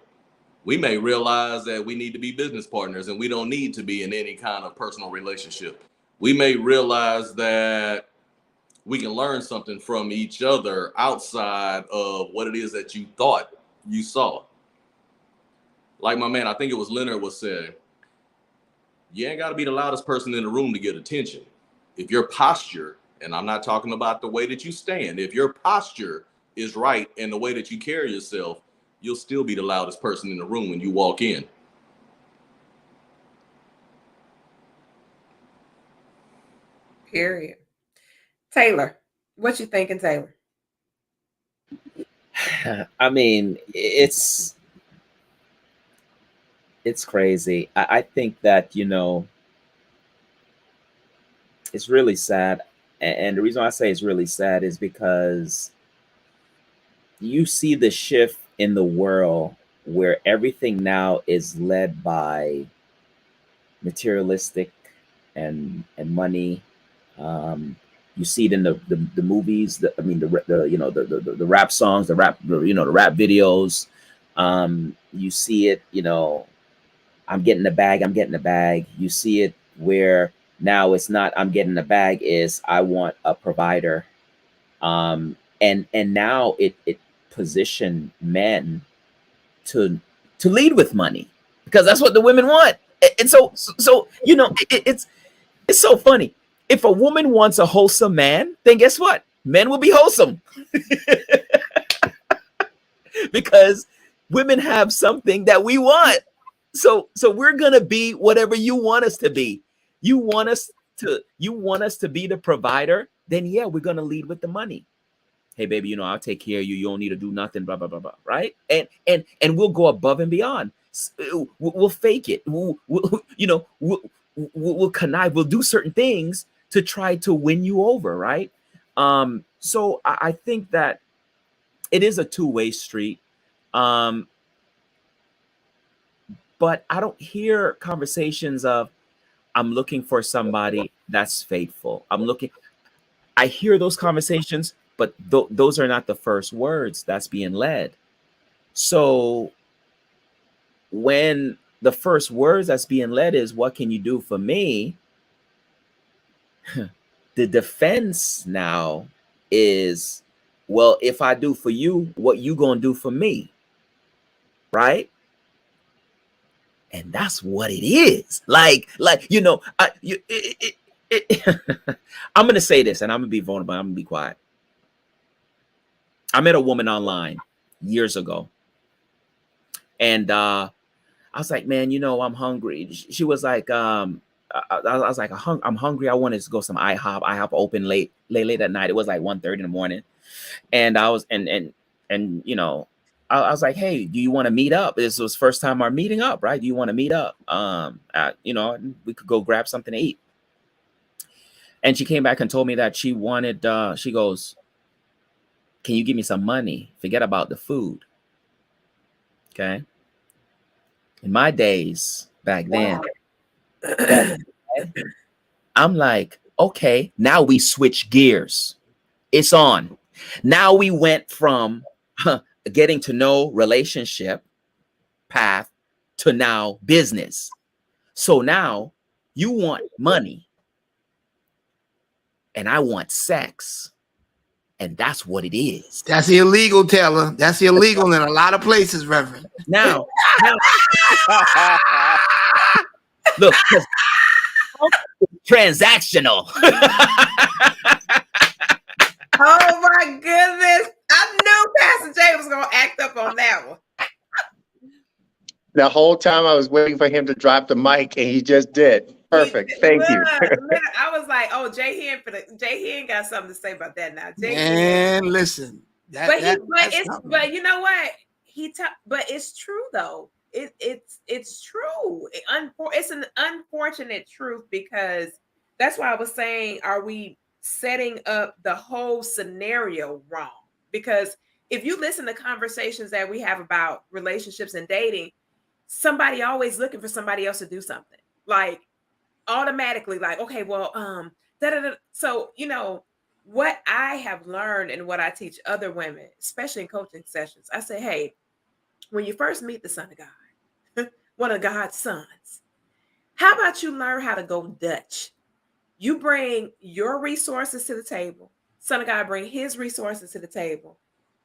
We may realize that we need to be business partners and we don't need to be in any kind of personal relationship. We may realize that we can learn something from each other outside of what it is that you thought you saw. Like my man, I think it was Leonard was saying, you ain't got to be the loudest person in the room to get attention. If your posture, and I'm not talking about the way that you stand, if your posture is right and the way that you carry yourself, you'll still be the loudest person in the room when you walk in. Period. Taylor, what you thinking, Taylor? I mean, it's crazy. I think that, you know, it's really sad. And the reason why I say it's really sad is because you see the shift in the world where everything now is led by materialistic and money. You see it in the movies. I mean, the you know the rap songs, the rap the rap videos. You see it. You know, I'm getting the bag. I'm getting the bag. You see it where now it's not I'm getting the bag. Is I want a provider. And now it position men to lead with money because that's what the women want. And so you know it's so funny. If a woman wants a wholesome man, then guess what? Men will be wholesome because women have something that we want. So we're gonna be whatever you want us to be. You want us to be the provider, then yeah, we're gonna lead with the money. Hey baby, you know, I'll take care of you. You don't need to do nothing, blah blah blah blah. Right? And we'll go above and beyond. We'll fake it. We'll connive. We'll do certain things to try to win you over, right? So I think that it is a two-way street. But I don't hear conversations of I'm looking for somebody that's faithful. I hear those conversations, but those are not the first words that's being led. So when the first words that's being led is what can you do for me? The defense now is, well, if I do for you, what you gonna do for me? Right? And that's what it is. Like you know, I'm gonna say this, and I'm gonna be vulnerable. I'm gonna be quiet. I met a woman online years ago, and I was like, "Man, you know, I'm hungry." She was like, I was like, I'm hungry. I wanted to go some IHOP. IHOP open late at night. It was like 1:30 in the morning, and I was and you know, I was like, "Hey, do you want to meet up?" This was first time our meeting up, right? Do you want to meet up? You know, we could go grab something to eat. And she came back and told me that she wanted. She goes, "Can you give me some money? Forget about the food." Okay. In my days back then, I'm like, okay, now we switch gears. It's on. Now we went from getting to know relationship path to now business. So now you want money and I want sex. And that's what it is. That's illegal, Taylor. That's illegal in a lot of places, Reverend. Now look, transactional. Oh my goodness. I knew Pastor Jay was going to act up on that one. The whole time I was waiting for him to drop the mic, and he just did. Perfect. Thank you. I was like, oh, Jay Hen got something to say about that now. And listen, but you know what? But it's true though. It's true. It's an unfortunate truth because that's why I was saying, are we setting up the whole scenario wrong? Because if you listen to conversations that we have about relationships and dating, somebody always looking for somebody else to do something. Like automatically, like, okay, well, So, you know, what I have learned and what I teach other women, especially in coaching sessions, I say, hey, when you first meet the son of God, one of God's sons, how about you learn how to go Dutch? You bring your resources to the table. Son of God bring his resources to the table.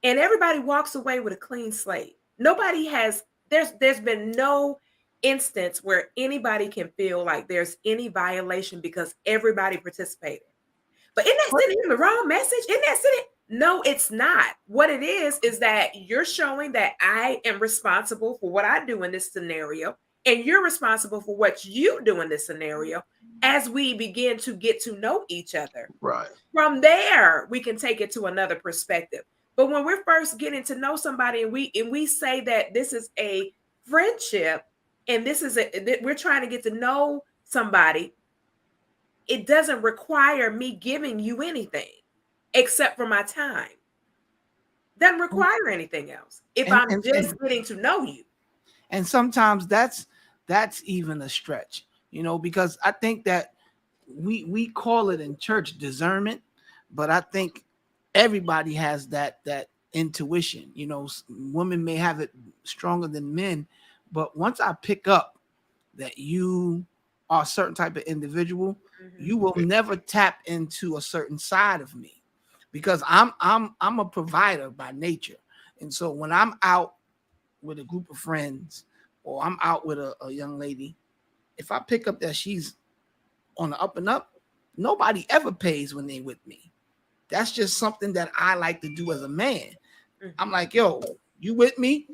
And everybody walks away with a clean slate. There's been no instance where anybody can feel like there's any violation because everybody participated. But isn't that sending him the wrong message? Isn't that sending? No, it's not. What it is that you're showing that I am responsible for what I do in this scenario, and you're responsible for what you do in this scenario as we begin to get to know each other. Right. From there, we can take it to another perspective. But when we're first getting to know somebody and we say that this is a friendship and we're trying to get to know somebody, it doesn't require me giving you anything except for my time. Doesn't require anything else if I'm just getting to know you. And sometimes that's even a stretch, because I think that we call it in church discernment, but I think everybody has that intuition. Women may have it stronger than men, but once I pick up that you are a certain type of individual, you will never tap into a certain side of me, because I'm a provider by nature. And so when I'm out with a group of friends or I'm out with a young lady, if I pick up that she's on the up and up, nobody ever pays when they with me. That's just something that I like to do as a man. I'm like, yo, you with me?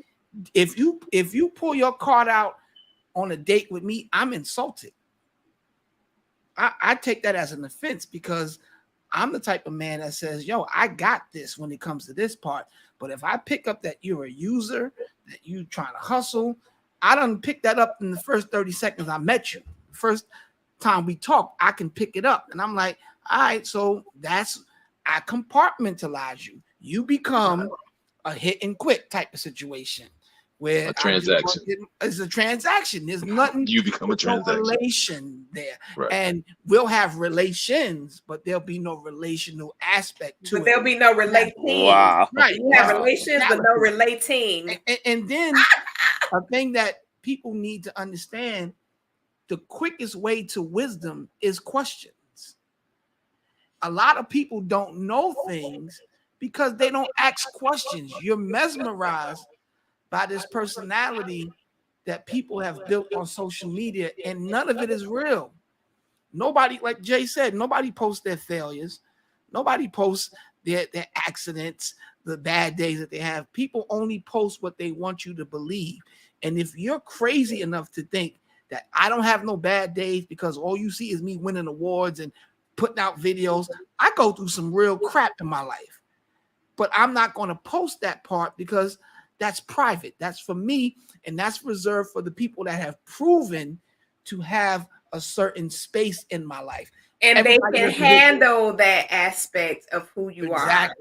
If you pull your card out on a date with me, I'm insulted. I take that as an offense, because I'm the type of man that says, yo, I got this when it comes to this part. But if I pick up that you're a user, that you trying to hustle, I done pick that up in the first 30 seconds I met you. First time we talk, I can pick it up. And I'm like, all right, so I compartmentalize you. You become a hit and quit type of situation where a transaction. It's a transaction. There's nothing. You become a transaction. No relation there, right. And we'll have relations, but there'll be no relational aspect to it. But there'll be no relating. Wow. Right. You have relations, but no relating. And then a thing that people need to understand: the quickest way to wisdom is questions. A lot of people don't know things because they don't ask questions. You're mesmerized by this personality that people have built on social media, and none of it is real. Nobody, like Jay said, nobody posts their failures. Nobody posts their accidents, the bad days that they have. People only post what they want you to believe. And if you're crazy enough to think that I don't have no bad days because all you see is me winning awards and putting out videos, I go through some real crap in my life. But I'm not going to post that part because that's private. That's for me, and that's reserved for the people that have proven to have a certain space in my life. And everybody they can handle that aspect of who you are.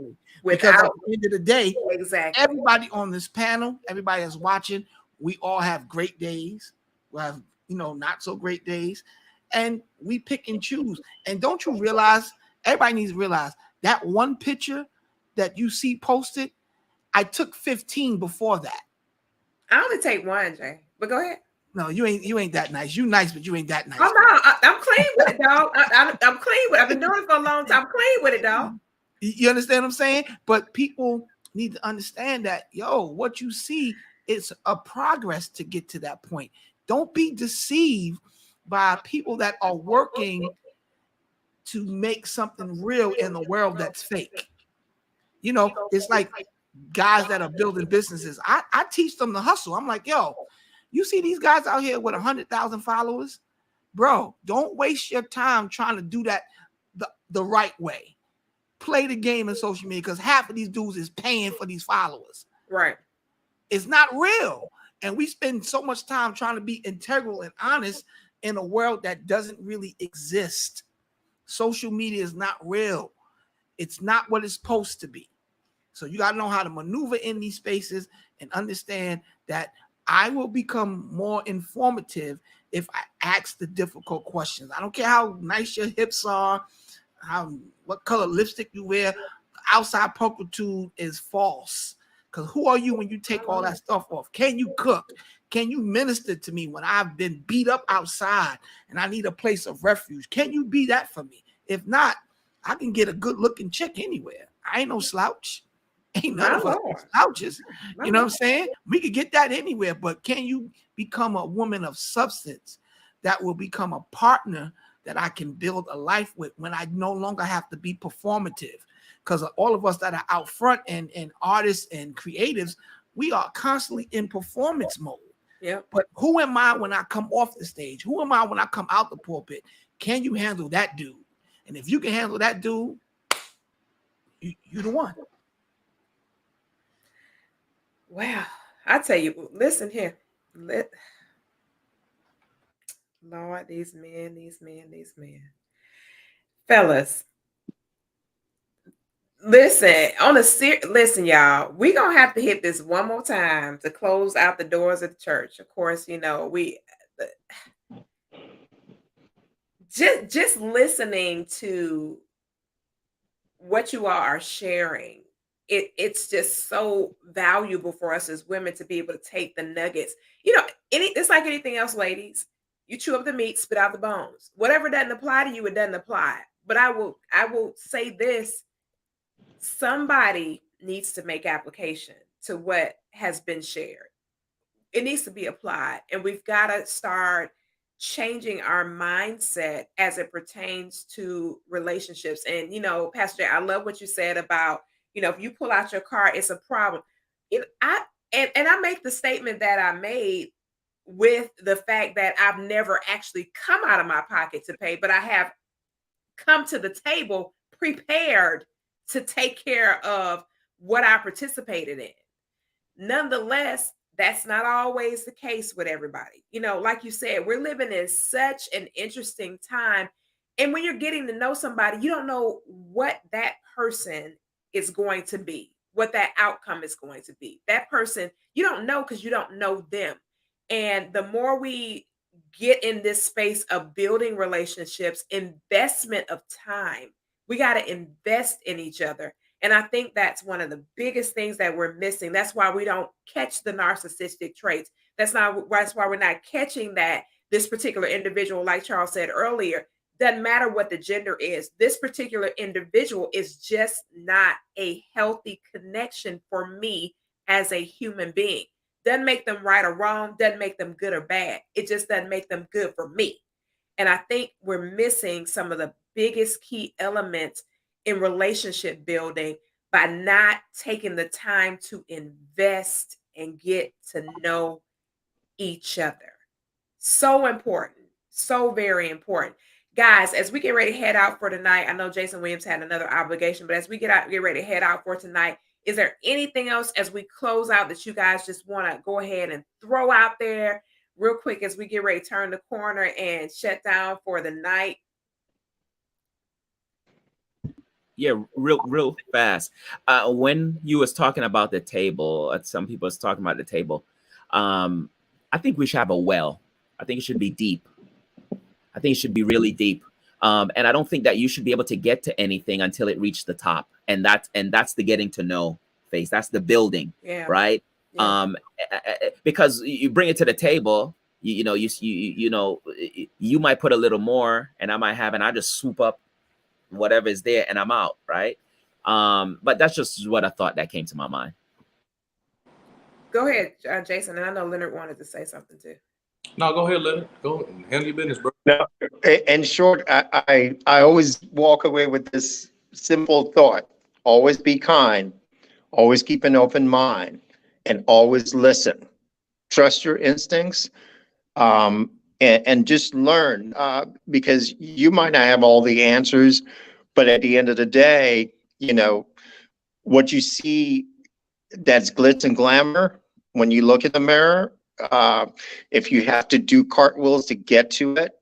Because at the end of the day, exactly, everybody on this panel, everybody that's watching, we all have great days. We have, not so great days. And we pick and choose. And don't you realize, everybody needs to realize that one picture that you see posted, I took 15 before that. I only take one, Jay. But go ahead. No, you ain't that nice. You nice, but you ain't that nice. I'm not. I'm clean with it, dog. I'm clean with it. I've been doing it for a long time. I'm clean with it, dog. You understand what I'm saying? But people need to understand that, what you see is a progress to get to that point. Don't be deceived by people that are working to make something real in the world that's fake. It's like guys that are building businesses. I teach them to hustle. I'm like, you see these guys out here with 100,000 followers, bro, don't waste your time trying to do that the right way. Play the game in social media, because half of these dudes is paying for these followers. Right. It's not real. And we spend so much time trying to be integral and honest in a world that doesn't really exist. Social media is not real. It's not what it's supposed to be. So you got to know how to maneuver in these spaces and understand that I will become more informative if I ask the difficult questions. I don't care how nice your hips are, what color lipstick you wear. Outside pulchritude is false. Because who are you when you take all that stuff off? Can you cook? Can you minister to me when I've been beat up outside and I need a place of refuge? Can you be that for me? If not, I can get a good looking chick anywhere. I ain't no slouch. Ain't none of us slouches. You know what I'm saying? We could get that anywhere, but can you become a woman of substance that will become a partner that I can build a life with when I no longer have to be performative? because all of us that are out front and artists and creatives, we are constantly in performance mode. Yeah. But who am I when I come off the stage? Who am I when I come out the pulpit? Can you handle that dude? And if you can handle that dude, you're the one. Wow. I tell you, listen here. Lord, these men. Fellas, listen, listen, y'all. We gonna have to hit this one more time to close out the doors of the church. Of course, you know, just listening to what you all are sharing, it's just so valuable for us as women to be able to take the nuggets. You know, it's like anything else, ladies. You chew up the meat, spit out the bones. Whatever doesn't apply to you, it doesn't apply. But I will say this: somebody needs to make application to what has been shared. It needs to be applied, and we've got to start changing our mindset as it pertains to relationships. And you know, Pastor Jay, I love what you said about, you know, if you pull out your car, it's a problem. I make the statement that I made with the fact that I've never actually come out of my pocket to pay, but I have come to the table prepared to take care of what I participated in. Nonetheless, that's not always the case with everybody. You know, like you said, we're living in such an interesting time. And when you're getting to know somebody, you don't know what that person is going to be, what that outcome is going to be. That person, you don't know because you don't know them. And the more we get in this space of building relationships, investment of time, we got to invest in each other. And I think that's one of the biggest things that we're missing. That's why we don't catch the narcissistic traits. That's why we're not catching that this particular individual, like Charles said earlier, doesn't matter what the gender is. This particular individual is just not a healthy connection for me as a human being. Doesn't make them right or wrong, doesn't make them good or bad. It just doesn't make them good for me. And I think we're missing some of the biggest key elements in relationship building by not taking the time to invest and get to know each other. So important, so very important. Guys, as we get ready to head out for tonight, I know Jason Williams had another obligation, but as we get ready to head out for tonight, is there anything else as we close out that you guys just want to go ahead and throw out there real quick as we get ready to turn the corner and shut down for the night? Yeah, real fast. When you was talking about the table, some people was talking about the table. I think we should have a well. I think it should be deep. I think it should be really deep. And I don't think that you should be able to get to anything until it reached the top. And that's the getting to know phase. That's the building, right? Yeah. Because you bring it to the table, you know, you might put a little more, and I might have, and I just swoop up whatever is there, and I'm out, right? But that's just what I thought that came to my mind. Go ahead, Jason, and I know Leonard wanted to say something too. No, go ahead, Leonard. Go handle your business, bro. No, in short, I always walk away with this simple thought: always be kind, always keep an open mind, and always listen. Trust your instincts, and just learn, because you might not have all the answers, but at the end of the day, you know, what you see that's glitz and glamour when you look in the mirror, if you have to do cartwheels to get to it,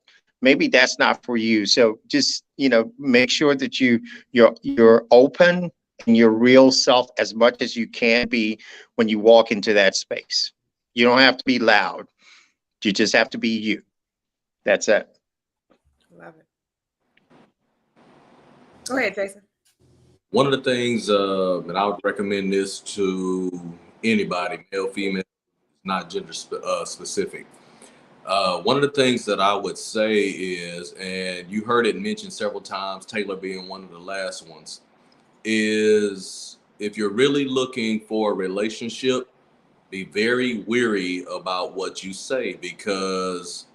maybe that's not for you. So just, you know, make sure that you're open and your real self as much as you can be when you walk into that space. You don't have to be loud. You just have to be you. That's it. Love it. Go ahead, Jason. One of the things, and I would recommend this to anybody, male, female, not gender specific. One of the things that I would say is, and you heard it mentioned several times, Taylor being one of the last ones, is if you're really looking for a relationship, be very weary about what you say, because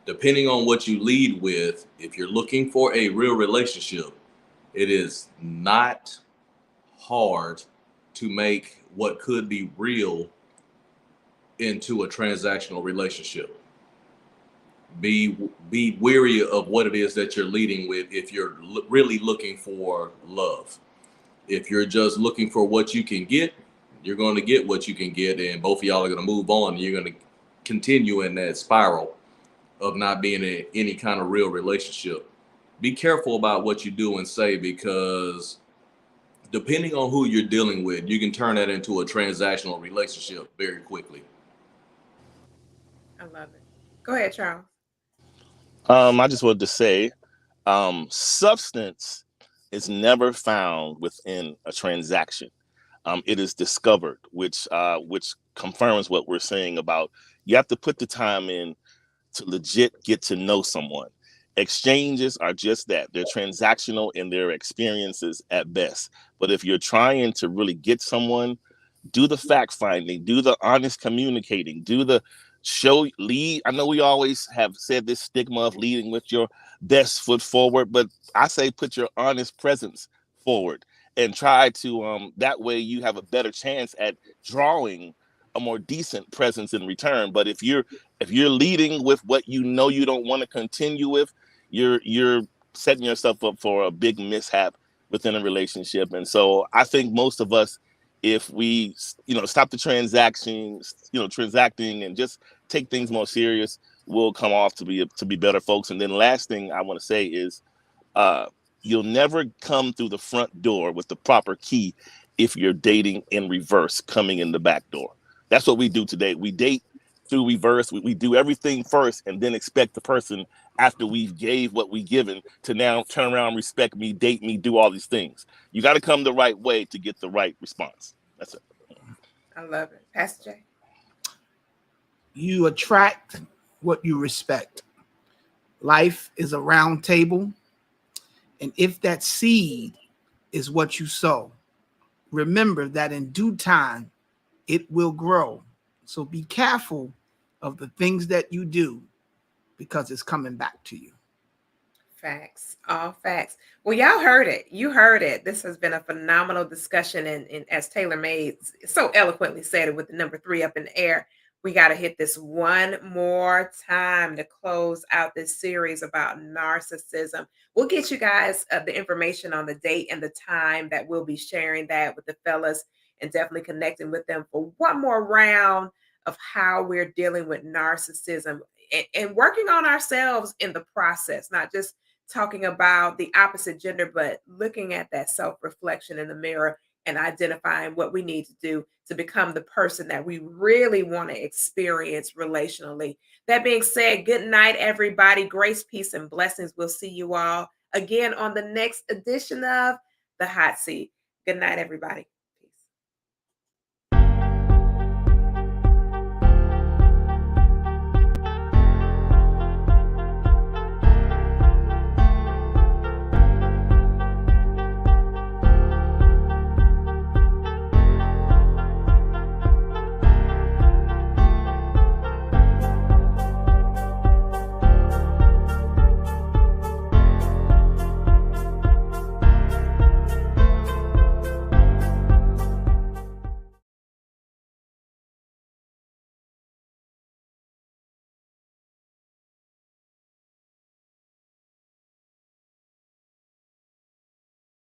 depending on what you lead with, if you're looking for a real relationship, it is not hard to make what could be real into a transactional relationship. Be wary of what it is that you're leading with if you're really looking for love. If you're just looking for what you can get, you're going to get what you can get, and both of y'all are going to move on, and you're going to continue in that spiral of not being in any kind of real relationship. Be careful about what you do and say, because depending on who you're dealing with, you can turn that into a transactional relationship very quickly. I love it. Go ahead, Charles. I just wanted to say, substance is never found within a transaction. It is discovered, which confirms what we're saying about you have to put the time in to legit get to know someone. Exchanges are just that. They're transactional in their experiences at best. But if you're trying to really get someone, do the fact finding, do the honest communicating, do the lead. I know we always have said this stigma of leading with your best foot forward, but I say put your honest presence forward and try to that way you have a better chance at drawing a more decent presence in return. But if you're leading with what you know you don't want to continue with, you're setting yourself up for a big mishap within a relationship. And so I think most of us, if we stop the transacting and just take things more serious, we'll come off to be better folks. And then last thing I want to say is you'll never come through the front door with the proper key if you're dating in reverse, coming in the back door. That's what we do today. We date through reverse. We do everything first and then expect the person, after we've gave what we given, to now turn around, respect me, date me, do all these things. You got to come the right way to get the right response. That's it. I love it. Pastor Jay. You attract what you respect. Life is a round table. And if that seed is what you sow, remember that in due time, it will grow. So be careful of the things that you do, because it's coming back to you. Facts, all facts. Well, y'all heard it. You heard it. This has been a phenomenal discussion. And as Taylor Made so eloquently said it with the number 3 up in the air, we got to hit this one more time to close out this series about narcissism. We'll get you guys the information on the date and the time that we'll be sharing that with the fellas, and definitely connecting with them for one more round of how we're dealing with narcissism and working on ourselves in the process, not just talking about the opposite gender, but looking at that self-reflection in the mirror and identifying what we need to do to become the person that we really want to experience relationally. That being said, good night, everybody. Grace, peace, and blessings. We'll see you all again on the next edition of The Hot Seat. Good night, everybody.